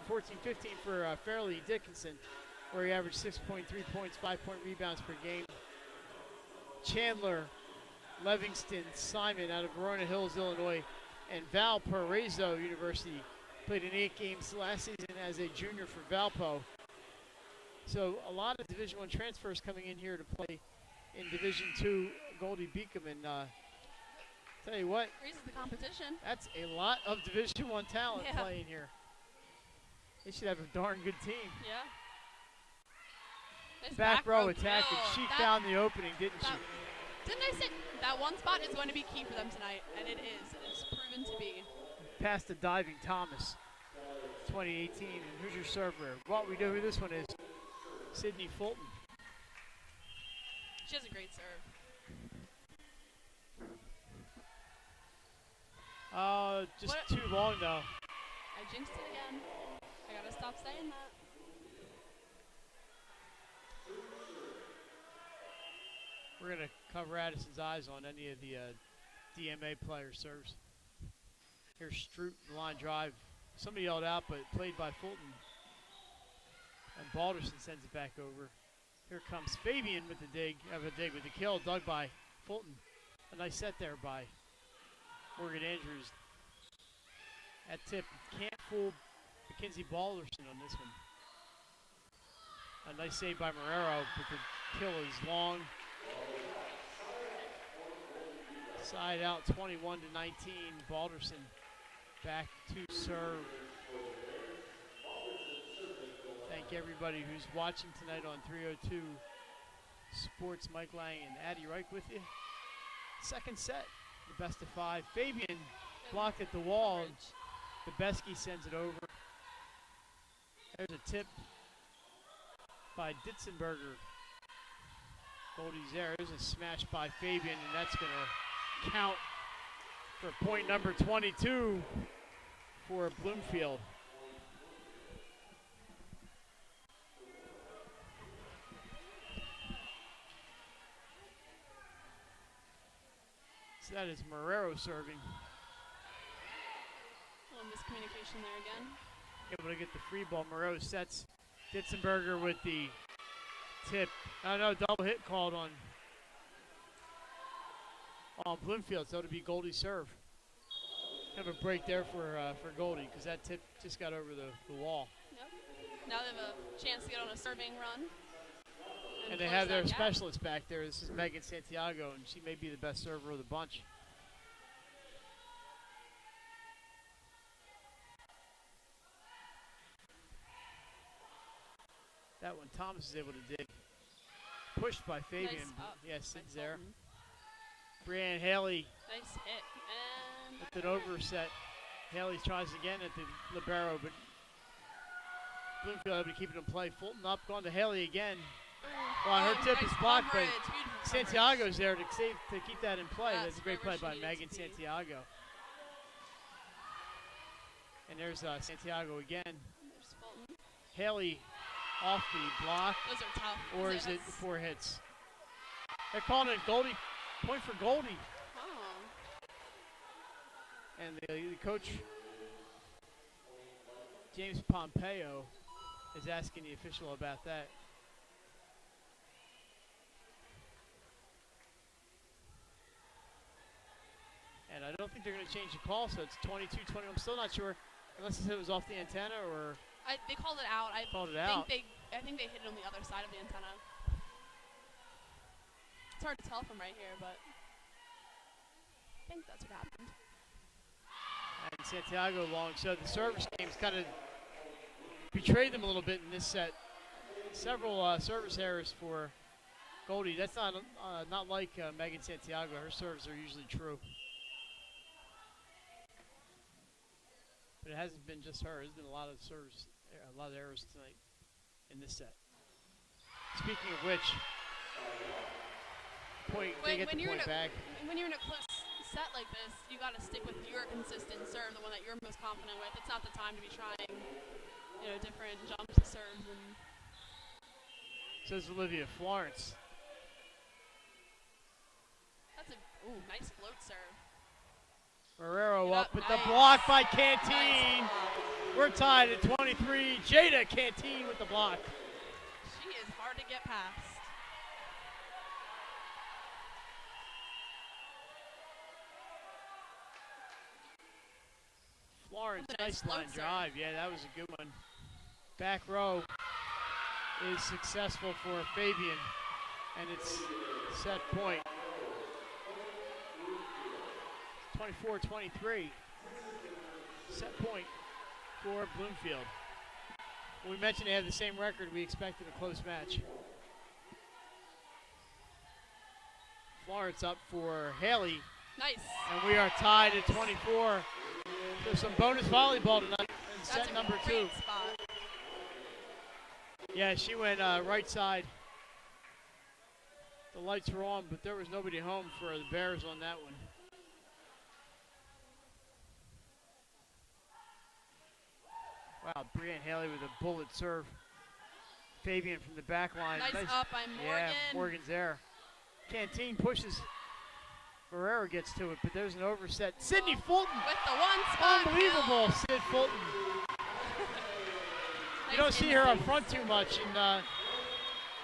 for Fairleigh Dickinson, where he averaged 6.3 points, 5-point rebounds per game. Chandler, Livingston, Simon out of Verona Hills, Illinois, and Valparaiso University. Played in 8 games last season as a junior for Valpo. So a lot of Division I transfers coming in here to play in Division II Goldey Beacom. And tell you what, Raises the competition. that's a lot of Division I talent Yeah. playing here. They should have a darn good team. Yeah. Nice Back row attack, drill. and she That- found the opening, didn't she? Didn't I say that one spot is going to be key for them tonight? And it is. It's proven to be. Past the diving Thomas. 2018, and who's your server? Well, we know who this one is. Sydney Fulton. She has a great serve. Just What- too long though. I jinxed it again. I gotta stop saying that. We're gonna cover Addison's eyes on any of the DMA player serves. Here's Stroot, the line drive. Somebody yelled out, but played by Fulton. And Balderson sends it back over. Here comes Fabian with the dig, with the kill, dug by Fulton. A nice set there by Morgan Andrews. That tip can't fool Mackenzie Balderson on this one. A nice save by Marrero, but the kill is long. Side out 21-19. Balderson back to serve. Thank everybody who's watching tonight on 302 Sports. Mike Lang and Addie Reich with you. Second set, the best of 5. Fabian blocked at the wall. Bebeski sends it over. There's a tip by Ditzenberger. Goldie's there. There's a smash by Fabian, and that's going to count for point number 22 for Bloomfield. So that is Marrero serving. A little miscommunication there again. Able to get the free ball. Marrero sets Ditzenberger with the tip. I know, double hit called on Bloomfield, so it'll be Goldie's serve. Have a break there for Goldie because that tip just got over the wall. Yep. Now they have a chance to get on a serving run. And they close have their that gap. specialist back there. This is Megan Santiago, and she may be the best server of the bunch. That one Thomas is able to dig. Pushed by Fabian. Nice up. Yes, Sid's Nice there. Fulton. Brianne Haley Nice hit. And with an overset. Haley tries again at the libero, but Bloomfield able to keep it in play. Fulton up, going to Haley again. Well, her tip is blocked, but Santiago's there to keep that in play. That's a great play by Megan Santiago. And there's Santiago again. There's Fulton. Haley off the block, Those are tough. or is it 4 hits? They're calling it Goldie. Point for Goldie. Oh. And the coach, James Pompeo, is asking the official about that. And I don't think they're going to change the call, so it's 22-20. I'm still not sure, unless it was off the antenna or They called it out. I called it out. I think they hit it on the other side of the antenna. It's hard to tell from right here, but I think that's what happened. Megan Santiago along. So the service games kind of betrayed them a little bit in this set. Several service errors for Goldey. That's not like Megan Santiago. Her serves are usually true. But it hasn't been just her. There's been a lot of serves, a lot of errors tonight in this set. Speaking of which, they get the point back. When you're in a close set like this, you got to stick with your consistent serve, the one that you're most confident with. It's not the time to be trying, different jumps and serves. And says Olivia Florence. that's a nice float serve. Marrero up with the block by Canteen. Nice. We're tied at 23. Jada Canteen with the block. She is hard to get past. Florence, nice line serve. drive. Yeah, that was a good one. Back row is successful for Fabian, and it's set point. 24-23. Set point for Bloomfield. When we mentioned they had the same record, we expected a close match. Florence up for Haley. Nice. And we are tied at 24. There's some bonus volleyball tonight in set number 2. Great spot. Yeah, she went right side. The lights were on, but there was nobody home for the Bears on that one. Wow, Brianne Haley with a bullet serve. Fabian from the back line. Nice up by Morgan. Yeah, Morgan's there. Canteen pushes. Ferrero gets to it, but there's an overset. Sydney Fulton. With the one spot. Unbelievable, Sid Fulton. You don't see her up instinct. front too much. And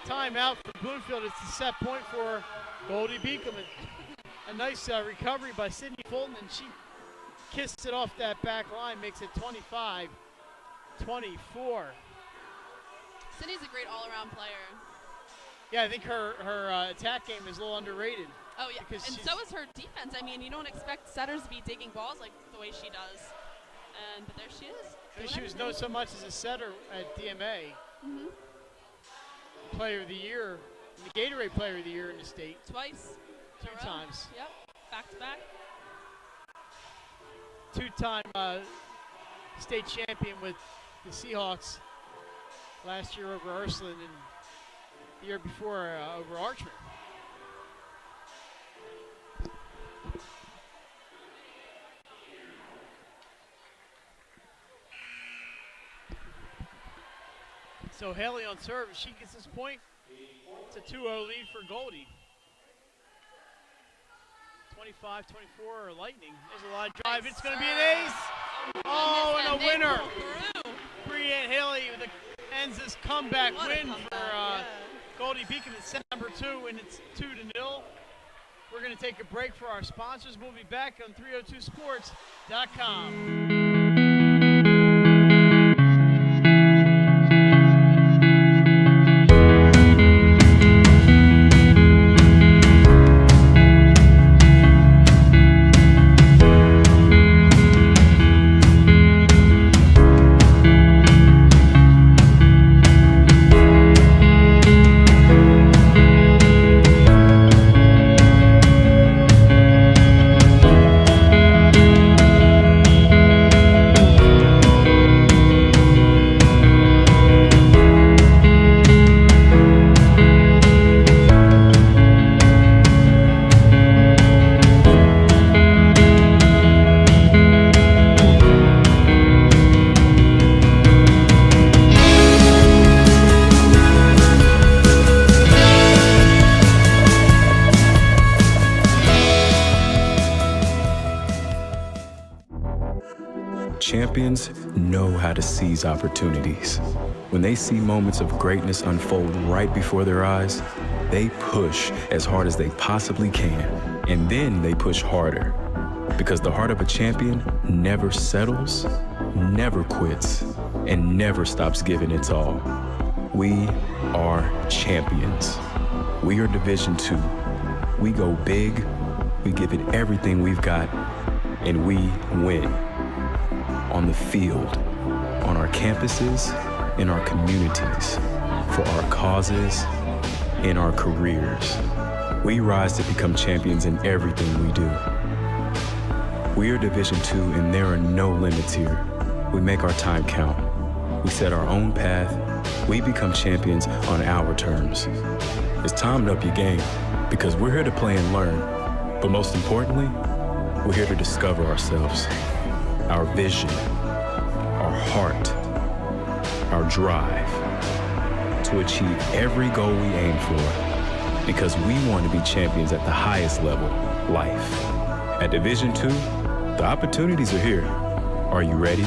timeout for Bloomfield. It's the set point for Goldey Beacom. A nice recovery by Sydney Fulton, and she kissed it off that back line, makes it 25-24. Sydney's a great all-around player. Yeah, I think her attack game is a little underrated. Oh, yeah, Because and so is her defense. I mean, you don't expect setters to be digging balls like the way she does. But there she is. I mean, she was known so much as a setter at DMA. Mm-hmm. Player of the Year, the Gatorade Player of the Year in the state. Twice. in a 2 row. times. Yep, back-to-back. 2-time state champion with the Seahawks last year over Ursuline and the year before over Archman. So Haley on service, she gets this point. It's a 2-0 lead for Goldey. 25-24 Lightning. There's a lot of drive. It's going to be an ace. Oh, and a winner. Brianne Haley ends this comeback win for Goldey Beacom in set number 2, and it's 2-0. We're going to take a break for our sponsors. We'll be back on 302sports.com. Champions know how to seize opportunities. When they see moments of greatness unfold right before their eyes, they push as hard as they possibly can, and then they push harder. Because the heart of a champion never settles, never quits, and never stops giving its all. We are champions. We are Division II. We go big, we give it everything we've got, and we win. on the field, on our campuses, in our communities, for our causes, in our careers. We rise to become champions in everything we do. We are Division II, and there are no limits here. We make our time count. We set our own path. We become champions on our terms. It's time to up your game, because we're here to play and learn. But most importantly, we're here to discover ourselves, our vision, our heart, our drive, to achieve every goal we aim for, because we want to be champions at the highest level, life. At Division II, the opportunities are here. Are you ready?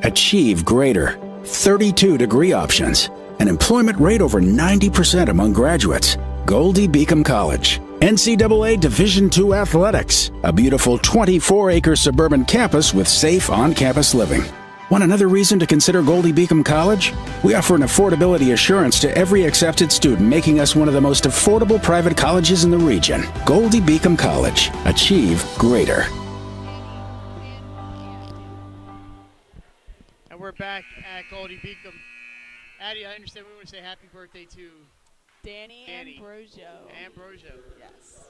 Achieve greater. 32 degree options. An employment rate over 90% among graduates. Goldey Beacom College. NCAA Division II athletics. A beautiful 24-acre suburban campus with safe on-campus living. Want another reason to consider Goldey Beacom College? We offer an affordability assurance to every accepted student, making us one of the most affordable private colleges in the region. Goldey Beacom College. Achieve greater. And we're back at Goldey Beacom. Addie, I understand we want to say happy birthday to Danny Ambrosio. Ambrosio. Yes.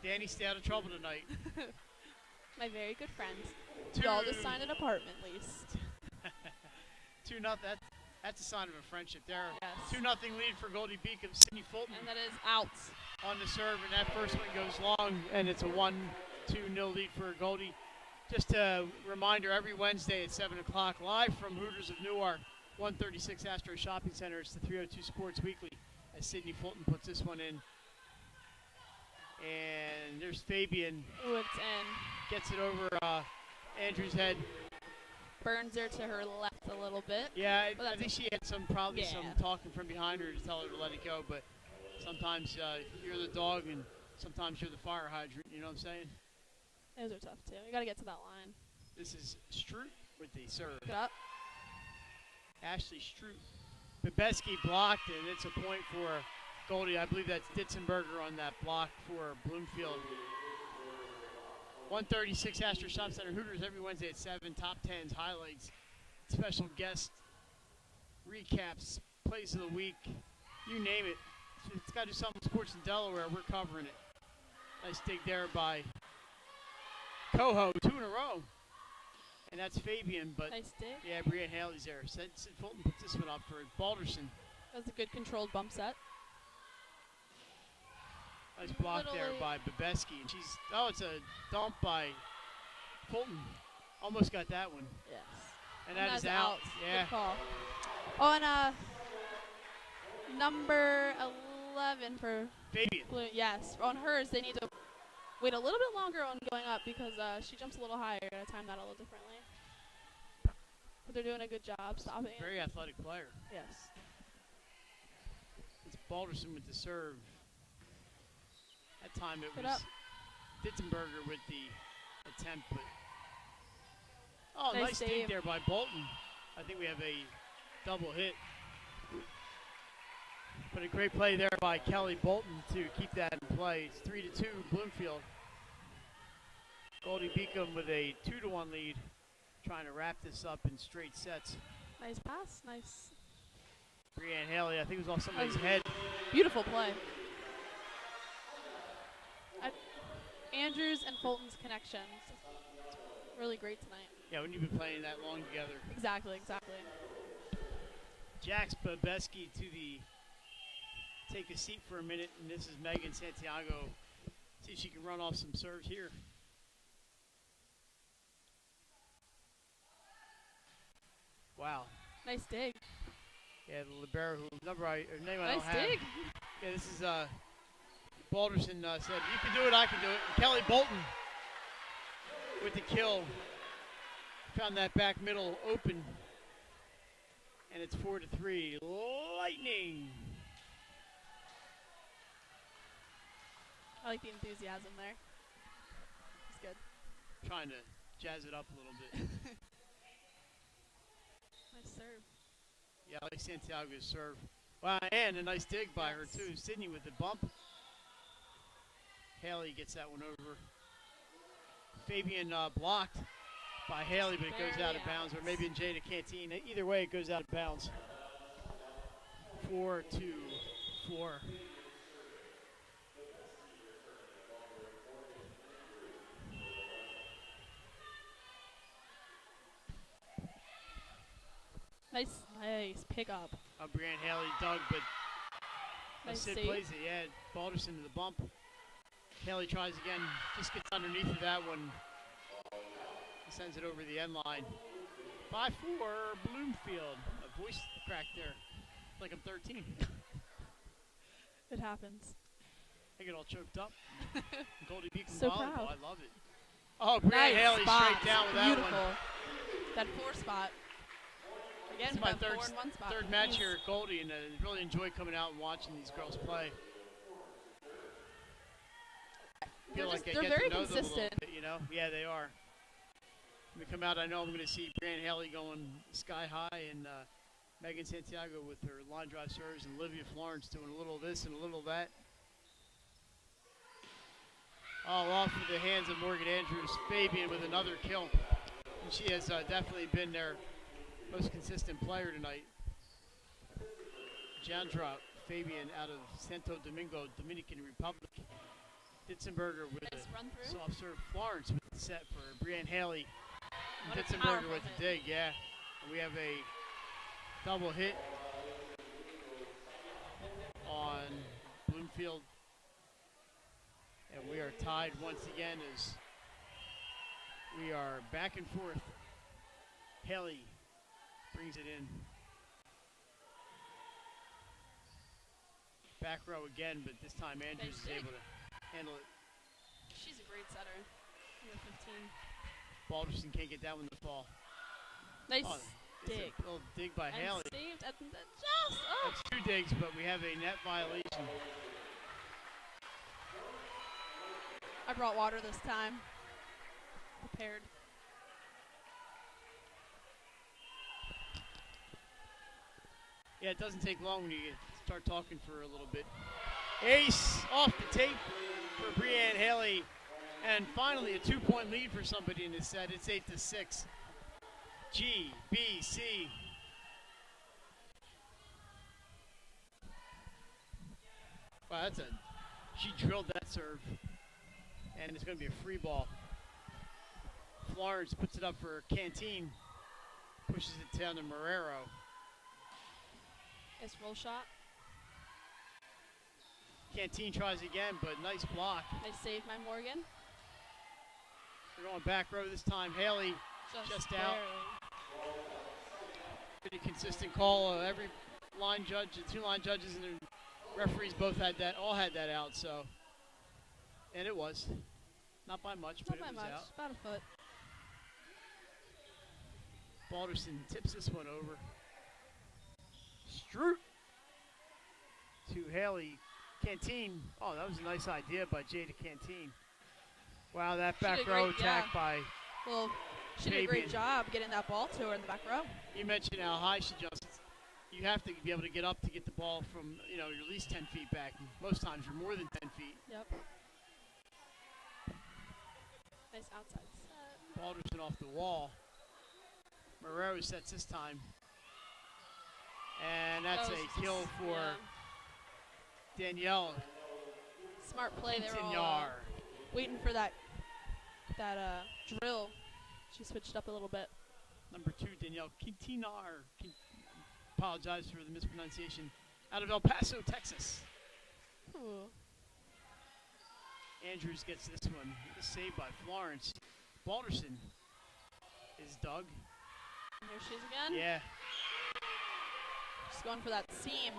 Danny, stay out of trouble tonight. My very good friend. We all just signed an apartment lease. 2-0. That's a sign of a friendship there. Yes. 2-0 lead for Goldey Beacom. Sydney Fulton And that is out. on the serve, and that first one goes long, and it's a 1-2-0 lead for Goldey. Just a reminder, every Wednesday at 7 o'clock, live from Hooters of Newark, 136 Astro Shopping Center. It's the 302 Sports Weekly, as Sydney Fulton puts this one in. And there's Fabian. Ooh, it's in. Gets it over Andrew's head. Burns her to her left a little bit. Yeah, Well, I think she had some talking from behind her to tell her to let it go, but sometimes you're the dog and sometimes you're the fire hydrant, you know what I'm saying? Those are tough, too. You got to get to that line. This is Stroop with the serve. Good up. Ashley Stroop. Bebeski blocked, and it's a point for Goldey. I believe that's Ditzenberger on that block for Bloomfield. 136 Astro Shop Center. Hooters every Wednesday at 7. Top 10s, highlights, special guest recaps, plays of the week. You name it. It's got to do something sports in Delaware. We're covering it. Nice dig there by Coho. 2 in a row. And that's Fabian, but Nice dig. yeah, Brianne Haley's there. Sid Fulton puts this one up for Balderson. That was a good controlled bump set. Nice block there by Bebeski. And it's a dump by Fulton. Almost got that one. Yes. And that is out. Yeah. Good call. Oh, and number 11 for Fabian. Blue. Yes. On hers, they need to wait a little bit longer on going up because she jumps a little higher. Gotta time that a little differently. But they're doing a good job stopping it. Very athletic player. Yes. It's Balderson with the serve. That time it Good was up. Ditzenberger with the attempt, but nice dig save there by Bolton. I think we have a double hit. But a great play there by Kelly Bolton to keep that in play. It's 3-2 Bloomfield. Goldey Beacom with a 2-1 lead, trying to wrap this up in straight sets. Nice pass. Nice. Brianne Haley, I think it was off somebody's head. Beautiful play. Andrews and Fulton's connections. Really great tonight. Yeah, when you've been playing that long together. Exactly. Jax Bebeski take a seat for a minute, and this is Megan Santiago. See if she can run off some serves here. Wow. Nice dig. Yeah, the libero, name I don't Nice have. dig. Yeah, this is Balderson said, "You can do it, I can do it." And Kelly Bolton with the kill. Found that back middle open, and it's 4-3. Lightning. I like the enthusiasm there. It's good. Trying to jazz it up a little bit. Nice serve. Yeah, I like Santiago's serve. Wow, and a nice dig by her, too. Sydney with the bump. Haley gets that one over. Fabian blocked by Haley, but it goes out of bounds, or maybe in Jada Canteen. Either way, it goes out of bounds. 4-2, 4. Nice pickup. Brianne Haley dug, but Nice Sid save. plays it. Yeah, Balderson to the bump. Haley tries again, just gets underneath of that one. Sends it over the end line. 5-4 Bloomfield. A voice crack there. Like I'm 13. It happens. I get all choked up. Goldey Beacom So Volleyball. proud. I love it. Oh, Brianne Haley straight down with Beautiful. that one. That 4 spot. Again, It's my that 4 and 1 spot. third match here at Goldey, and I really enjoy coming out and watching these girls play. Feel like I they're get very to know them a little consistent. bit, you know? Yeah, they are. When we come out, I know I'm going to see Brianne Haley going sky high, and Megan Santiago with her line drive serves, and Olivia Florence doing a little of this and a little of that. All off with the hands of Morgan Andrews. Fabian with another kill. And she has definitely been their most consistent player tonight. Jandra Fabian out of Santo Domingo, Dominican Republic. Ditzenberger with Nice run a through. soft serve. Florence with the set for Brianne Haley. What a Ditzenberger powerful with the hit. dig, yeah. And we have a double hit on Bloomfield. And we are tied once again as we are back and forth. Haley brings it in. Back row again, but this time Andrews is able to handle it. She's a great setter. Number 15. Balderson can't get that one to fall. Nice Oh, it's dig. a little dig by And Haley. saved at the just. Oh. That's 2 digs, but we have a net violation. I brought water this time. Prepared. Yeah, it doesn't take long when you start talking for a little bit. Ace off the tape for Brianne Haley. And finally a 2-point lead for somebody in this set. It's 8-6. GBC. Wow, she drilled that serve. And it's going to be a free ball. Florence puts it up for Canteen. Pushes it down to Marrero. Nice roll shot. Canteen tries again, but nice block. Nice save by Morgan. We're going back row this time. Haley just out. barely. Pretty consistent call. Every line judge, the 2 line judges and the referees both had that, all had that out. So, and it was not by much, but Not by it was much. out. About a foot. Balderson tips this one over. Stroot to Haley. Canteen. Oh, that was a nice idea by Jada Canteen. Wow, that She did back a row great- attack yeah. by. Well, she did a great Fabian. job getting that ball to her in the back row. You mentioned how high she jumps. You have to be able to get up to get the ball from, you know, you're at least 10 feet back. Most times you're more than 10 feet. Yep. Nice outside set. Balderson off the wall. Marrero sets this time. And that's That was a kill for yeah. Danielle Smart play. They were all Quintinar. waiting for that drill. She switched up a little bit. Number 2, Danielle Quintinar. Apologize for the mispronunciation. Out of El Paso, Texas. Ooh. Andrews gets this one. This saved by Florence. Balderson is dug. And here she is again. Yeah. She's going for that seam.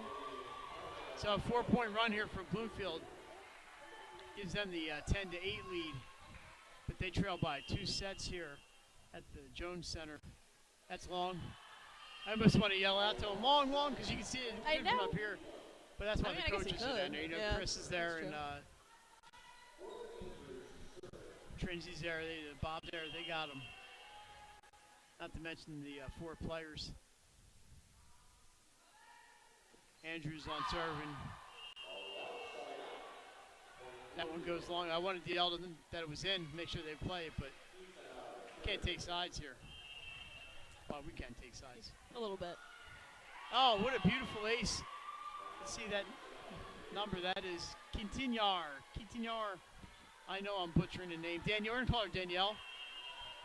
So a 4-point run here for Bloomfield gives them the 10-8 lead, but they trail by 2 sets here at the Jones Center. That's long. I almost want to yell out to them, long, long, because you can see it I good from know. up here. But that's why I mean, the I guess you coaches are down could. there. You know, Yeah, Chris is there that's and Trinzy's there, Bob's there. They got them. Not to mention the 4 players. Andrews on serving. That one goes long. I wanted to yell to them that it was in, make sure they play it, but can't take sides here. Well, we can take sides. A little bit. Oh, what a beautiful ace. Let's see that number. That is Quintinar. I know I'm butchering the name. Danielle, we're going to call her Danielle.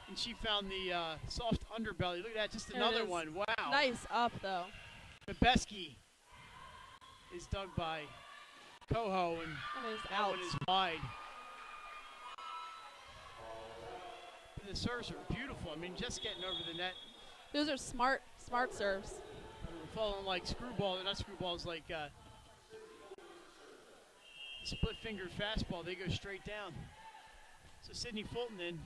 And she found the soft underbelly. Look at that, just another one. Wow. Nice up, though. Bebeski is dug by Coho, and that one is wide. But the serves are beautiful. I mean, just getting over the net. Those are smart serves. Falling like screwball. They're not screwballs, like split finger fastball. They go straight down. So Sydney Fulton in.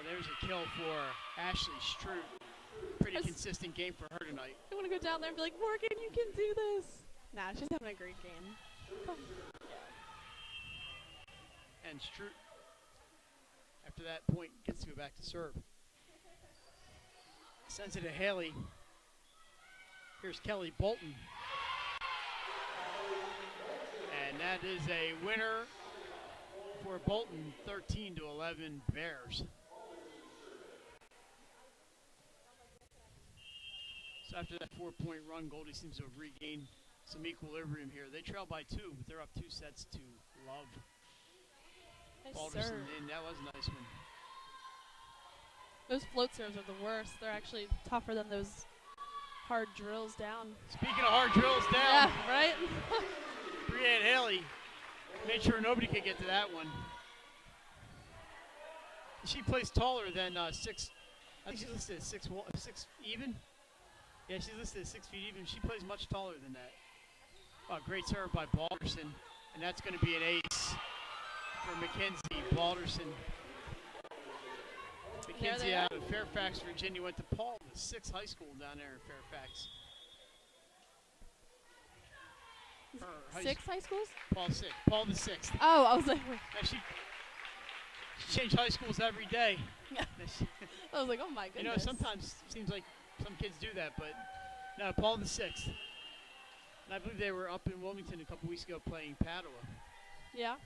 There's a kill for Ashley Stroot. Pretty consistent game for her tonight. I want to go down there and be like, Morgan, you can do this. Nah, she's having a great game. And Stroot, after that point, gets to go back to serve. Sends it to Haley. Here's Kelly Bolton. And that is a winner for Bolton, 13-11 Bears. So after that 4-point run, Goldie seems to have regained some equilibrium here. They trail by 2, but they're up 2 sets to love. Nice Balderson serve. in. That was a nice one. Those float serves are the worst. They're actually tougher than those hard drills down. Speaking of hard drills down. Yeah, right? Brianne Haley made sure nobody could get to that one. She plays taller than 6. I think she's listed at 6 even. Yeah, she's listed at 6 feet even. She plays much taller than that. Oh, great serve by Balderson. And that's going to be an ace for Mackenzie Balderson. Mackenzie out of Fairfax, Virginia, went to Paul, the 6th high school down there in Fairfax. 6 high schools? Paul the 6th. Oh, I was like, wait. She changed high schools every day. I was like, oh my goodness. You know, sometimes it seems like some kids do that, but no, Paul the 6th. And I believe they were up in Wilmington a couple weeks ago playing Padua. Yeah.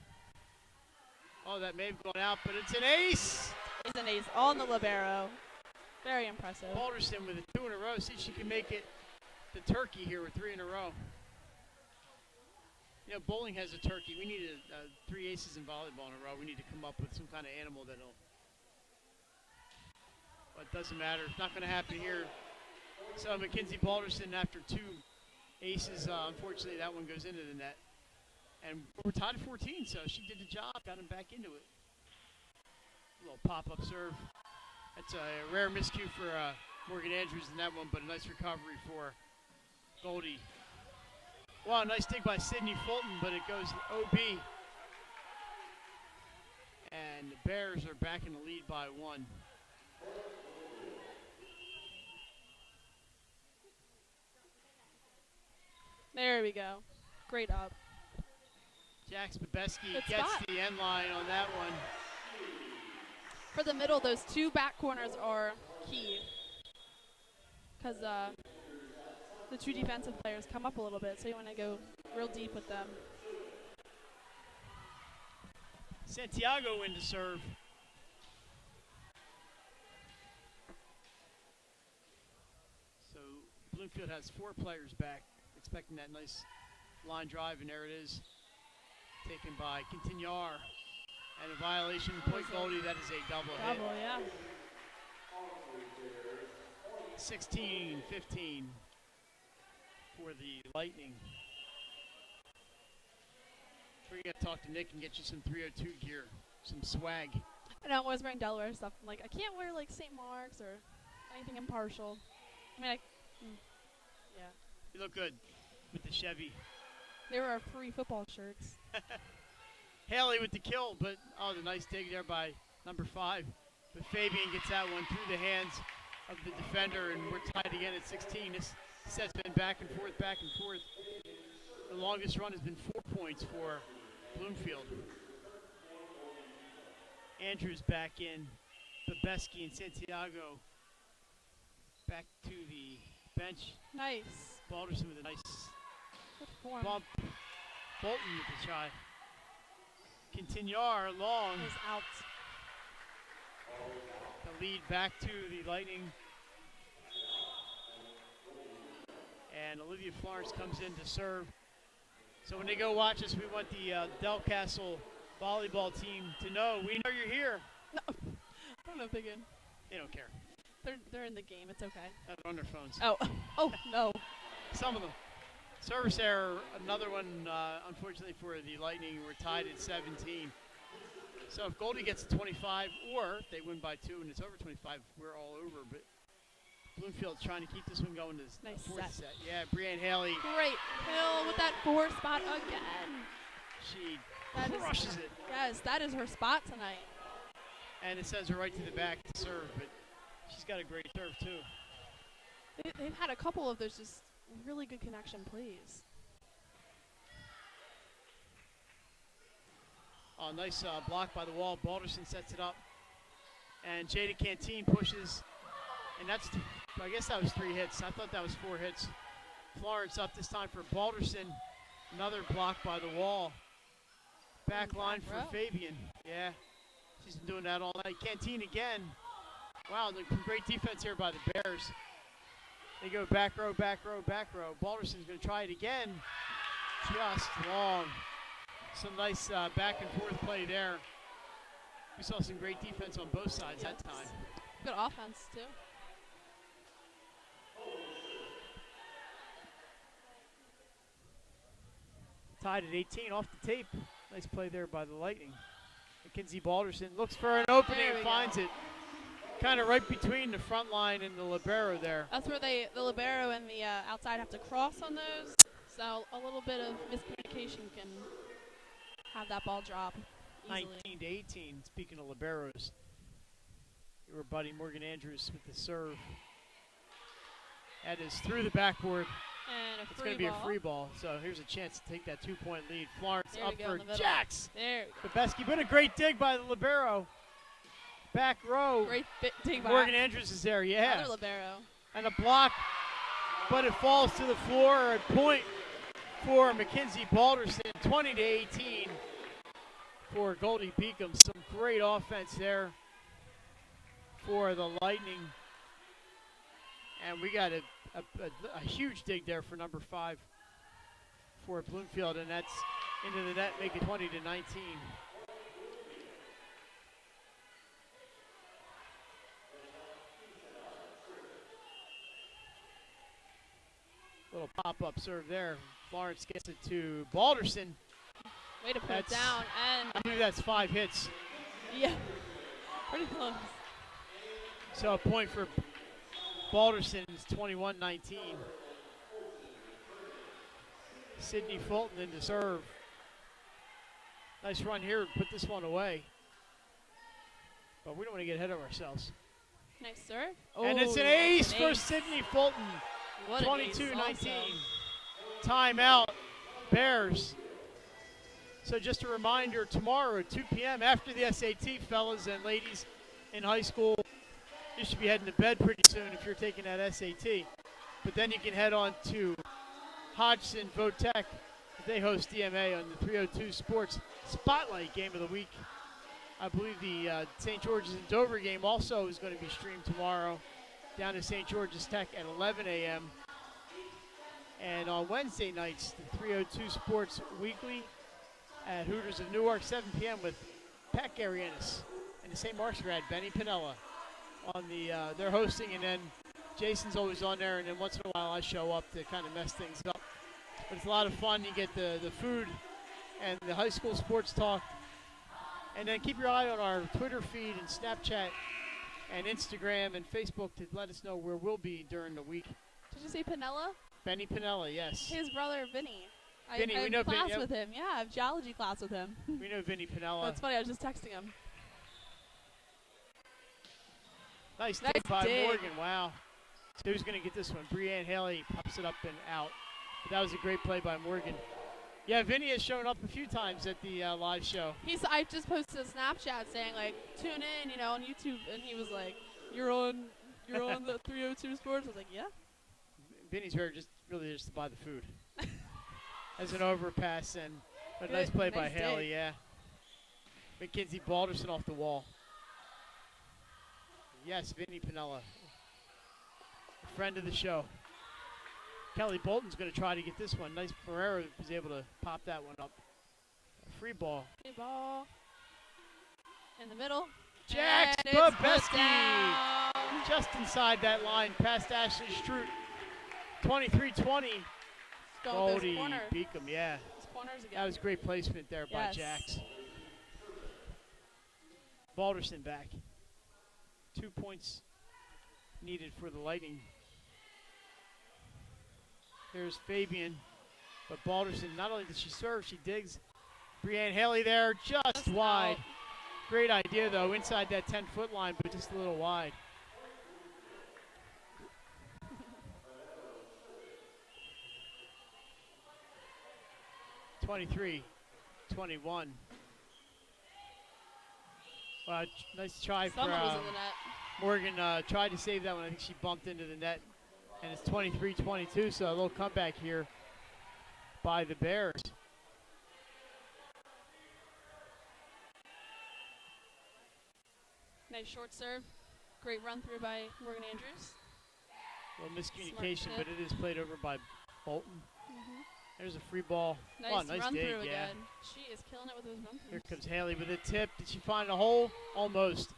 Oh, that may have gone out, but it's an ace. It's an ace, all in the libero. Very impressive. Balderson with a 2 in a row. See if she can make it the turkey here with 3 in a row. You know, bowling has a turkey. We need 3 aces in volleyball in a row. We need to come up with some kind of animal that'll. But it doesn't matter. It's not going to happen here. So Mackenzie Balderson, after 2 aces, unfortunately that one goes into the net. And we're tied at 14, so she did the job, got him back into it. A little pop-up serve. That's a rare miscue for Morgan Andrews in that one, but a nice recovery for Goldie. Wow, nice dig by Sydney Fulton, but it goes OB. And the Bears are back in the lead by 1. There we go. Great up. Jax Bebeski Good gets spot. the end line on that one. For the middle, those 2 back corners are key. Because the 2 defensive players come up a little bit, so you want to go real deep with them. Santiago in to serve. So Bloomfield has 4 players back, expecting that nice line drive, and there it is. Taken by Quintinar. And a violation, point Goldie, that is a double hit. Double, yeah. 16-15 for the Lightning. We're going to talk to Nick and get you some 302 gear, some swag. I know, I'm always wearing Delaware stuff. I'm like, I can't wear like St. Mark's or anything impartial. I mean, yeah. You look good with the Chevy. They were our free football shirts. Haley with the kill, but the nice dig there by number 5. But Fabian gets that one through the hands of the defender, and we're tied again at 16. This set's been back and forth, back and forth. The longest run has been 4 points for Bloomfield. Andrews back in. Bebeski and Santiago back to the bench. Nice. Balderson with a nice Good form. Bump. Bolton with the try. Quintinar long. Is out. The lead back to the Lightning. And Olivia Florence comes in to serve. So when they go watch us, we want the Del Castle volleyball team to know we know you're here. No. I don't know if they can. They don't care. They're in the game. It's okay. They're on their phones. Oh. Oh, no. Some of them. Service error, another one, unfortunately for the Lightning, we're tied at 17. So if Goldey gets 25, or if they win by 2 and it's over 25, we're all over. But Bloomfield's trying to keep this one going to the Nice fourth set. set. Yeah, Brianne Haley, Great Hill with that 4 spot again. she That is- crushes it. Yes, that is her spot tonight. And it sends her right to the back to serve. But she's got a great serve, too. They've had a couple of those just really good connection plays. Oh, nice block by the wall. Balderson sets it up. And Jada Canteen pushes. And that's, I guess that was 3 hits. I thought that was 4 hits. Florence up this time for Balderson. Another block by the wall. Back line for row. Fabian. Yeah, she's been doing that all night. Canteen again. Wow, great defense here by the Bears. They go back row, back row, back row. Balderson's going to try it again. Just long. Some nice back and forth play there. We saw some great defense on both sides that time. Good offense, too. Tied at 18 off the tape. Nice play there by the Lightning. Mackenzie Balderson looks for an opening There and we finds go. it. Kind of right between the front line and the libero there. That's where the libero and the outside have to cross on those. So a little bit of miscommunication can have that ball drop easily. 19 to 18. Speaking of liberos, your buddy Morgan Andrews with the serve. That is through the backboard. And a It's free going to be a ball. free ball. So here's a chance to take that 2-point lead. Florence There up we go for in the middle. Jax. There we go. Babesky, but a great dig by the libero. Back row. Great dig by Morgan Andrews is there, yeah. another libero. And a block, but it falls to the floor. A point for Mackenzie Balderson, 20 to 18 for Goldey Beacom. Some great offense there for the Lightning. And we got a huge dig there for number 5 for Bloomfield, and that's into the net, make it 20 to 19. Little pop-up serve there. Florence gets it to Balderson. Way to put it That's- down. And I believe that's 5 hits. yeah, pretty close. So a point for Balderson is 21-19. Sydney Fulton in to serve. Nice run here to put this one away. But we don't want to get ahead of ourselves. Nice serve. And it's an Oh, ace an for ace. Sydney Fulton. What an ace 22-19. also. Timeout, Bears. So just a reminder, tomorrow at 2 p.m. after the SAT, fellas and ladies in high school, you should be heading to bed pretty soon if you're taking that SAT. But then you can head on to Hodgson Votech. They host DMA on the 302 Sports Spotlight Game of the Week. I believe the St. George's and Dover game also is going to be streamed tomorrow down to St. George's Tech at 11 a.m. And on Wednesday nights, the 302 Sports Weekly at Hooters of Newark, 7 p.m. with Pat Garianis and the St. Mark's grad, Benny Pinella. On the they're hosting, and then Jason's always on there, and then once in a while I show up to kind of mess things up. But it's a lot of fun. You get the food and the high school sports talk. And then keep your eye on our Twitter feed and Snapchat and Instagram and Facebook to let us know where we'll be during the week. Did you say Pinella? Benny Pinella, yes. His brother Vinny. Vinny, I we have know class Vinny, yep. with him. Yeah, I have geology class with him. We know Vinny Pinella. That's funny. I was just texting him. Nice Nice dig by dig. Morgan. Wow. So who's going to get this one? Brianne Haley pops it up and out. But that was a great play by Morgan. Yeah, Vinny has shown up a few times at the live show. I just posted a Snapchat saying like, tune in, on YouTube, and he was like, you're on the 302 Sports. I was like, yeah. Vinny's here really just to buy the food. as an overpass, and a Good, nice play by nice Haley, dig. yeah. Mackenzie Balderson off the wall. Yes, Vinny Pinella, a friend of the show. Kelly Bolton's going to try to get this one. Nice. Ferreira was able to pop that one up. A free ball. Free ball. In the middle. Jax And it's put Bobeski down. just inside that line past Ashley Stroot. 23-20. Go with those Goldey corners. Beacom, yeah. Those corners again. That was great placement there by Yes. Jax. Balderson back. 2 points needed for the Lightning. Here's Fabian, but Balderson, not only does she serve, she digs. Brianne Haley there, just wide. out. Great idea, though, inside that 10-foot line, but just a little wide. (23-21). Nice try Someone for was in the net. Morgan. Tried to save that one. I think she bumped into the net. And it's 23-22, so a little comeback here by the Bears. Nice short serve. Great run through by Morgan Andrews. A little miscommunication, Smart but tip. it is played over by Bolton. Mhm. There's a free ball. Nice, Oh, nice run dig, through yeah. again. She is killing it with those run throughs. Here comes Haley with a tip. Did she find a hole? Almost.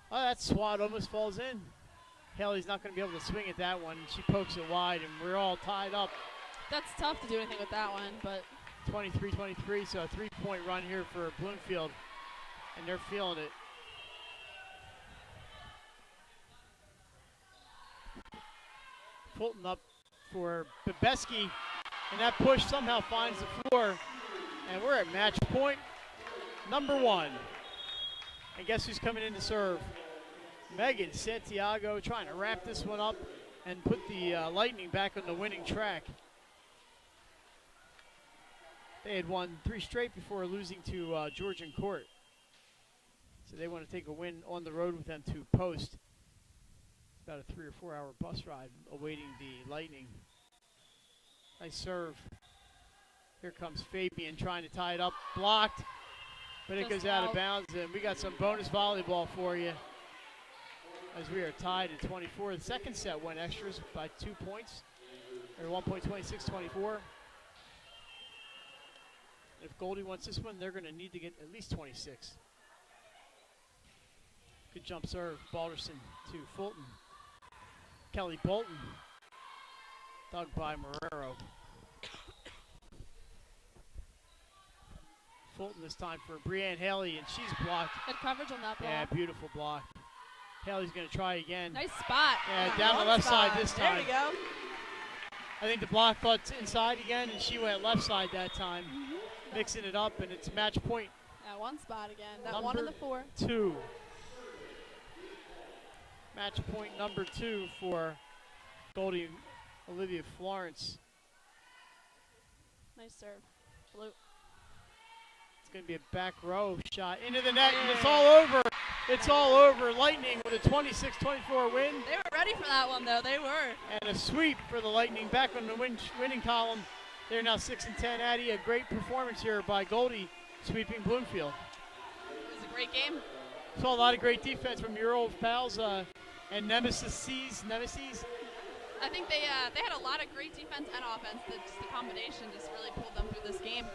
Oh, that swat almost falls in. Haley's not going to be able to swing at that one. She pokes it wide, and we're all tied up. That's tough to do anything with that one, but 23-23, so a 3-point run here for Bloomfield, and they're feeling it. Fulton up for Bobeski, and that push somehow finds the floor, and we're at match point number 1. And guess who's coming in to serve? Megan Santiago trying to wrap this one up and put the Lightning back on the winning track. They had won 3 straight before losing to Georgian Court. So they want to take a win on the road with them to Post. It's about a 3 or 4 hour bus ride awaiting the Lightning. Nice serve. Here comes Fabian trying to tie it up. Blocked, but it Just goes out of out. bounds. And we got some bonus volleyball for you as we are tied at 24. The second set went extras by 2 points, or 1 point, 26-24. If Goldie wants this one, they're going to need to get at least 26. Good jump serve. Balderson to Fulton. Kelly Bolton. Dug by Marrero. Fulton this time for Brianne Haley, and she's blocked. good coverage on that ball. Yeah, beautiful block. Haley's going to try again. Nice spot. Yeah, down the One left spot. side this There time. we go. I think the block thought inside again, and she went left side that time. Mixing it up, and it's match point Yeah, one spot again. That Number one in the 4. 2. Match point number 2 for Goldie Olivia Florence. Nice serve. Blue. It's going to be a back row shot into the net, and it's all over. It's all over. Lightning with a 26-24 win, They were ready for that one, though. They were. and a sweep for the Lightning back on the winning column. They're now 6-10. Addie, a great performance here by Goldie, sweeping Bloomfield. It was a great game. Saw a lot of great defense from your old pals and Nemesis. I think they had a lot of great defense and offense. The combination just really pulled them through this game.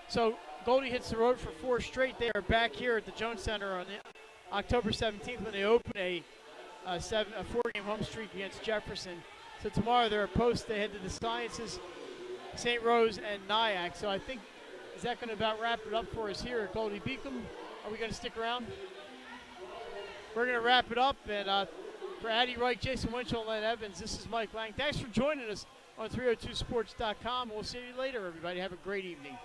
So Goldie hits the road for 4 straight. They are back here at the Jones Center on October 17th when they open a 4-game home streak against Jefferson. So tomorrow they're at Post. They head to the Sciences, St. Rose, and Nyack. So I think, is that going to about wrap it up for us here at Goldey Beacom? Are we going to stick around? We're going to wrap it up. And for Addie Wright, Jason Winchell, and Len Evans, this is Mike Lang. Thanks for joining us on 302sports.com. We'll see you later, everybody. Have a great evening.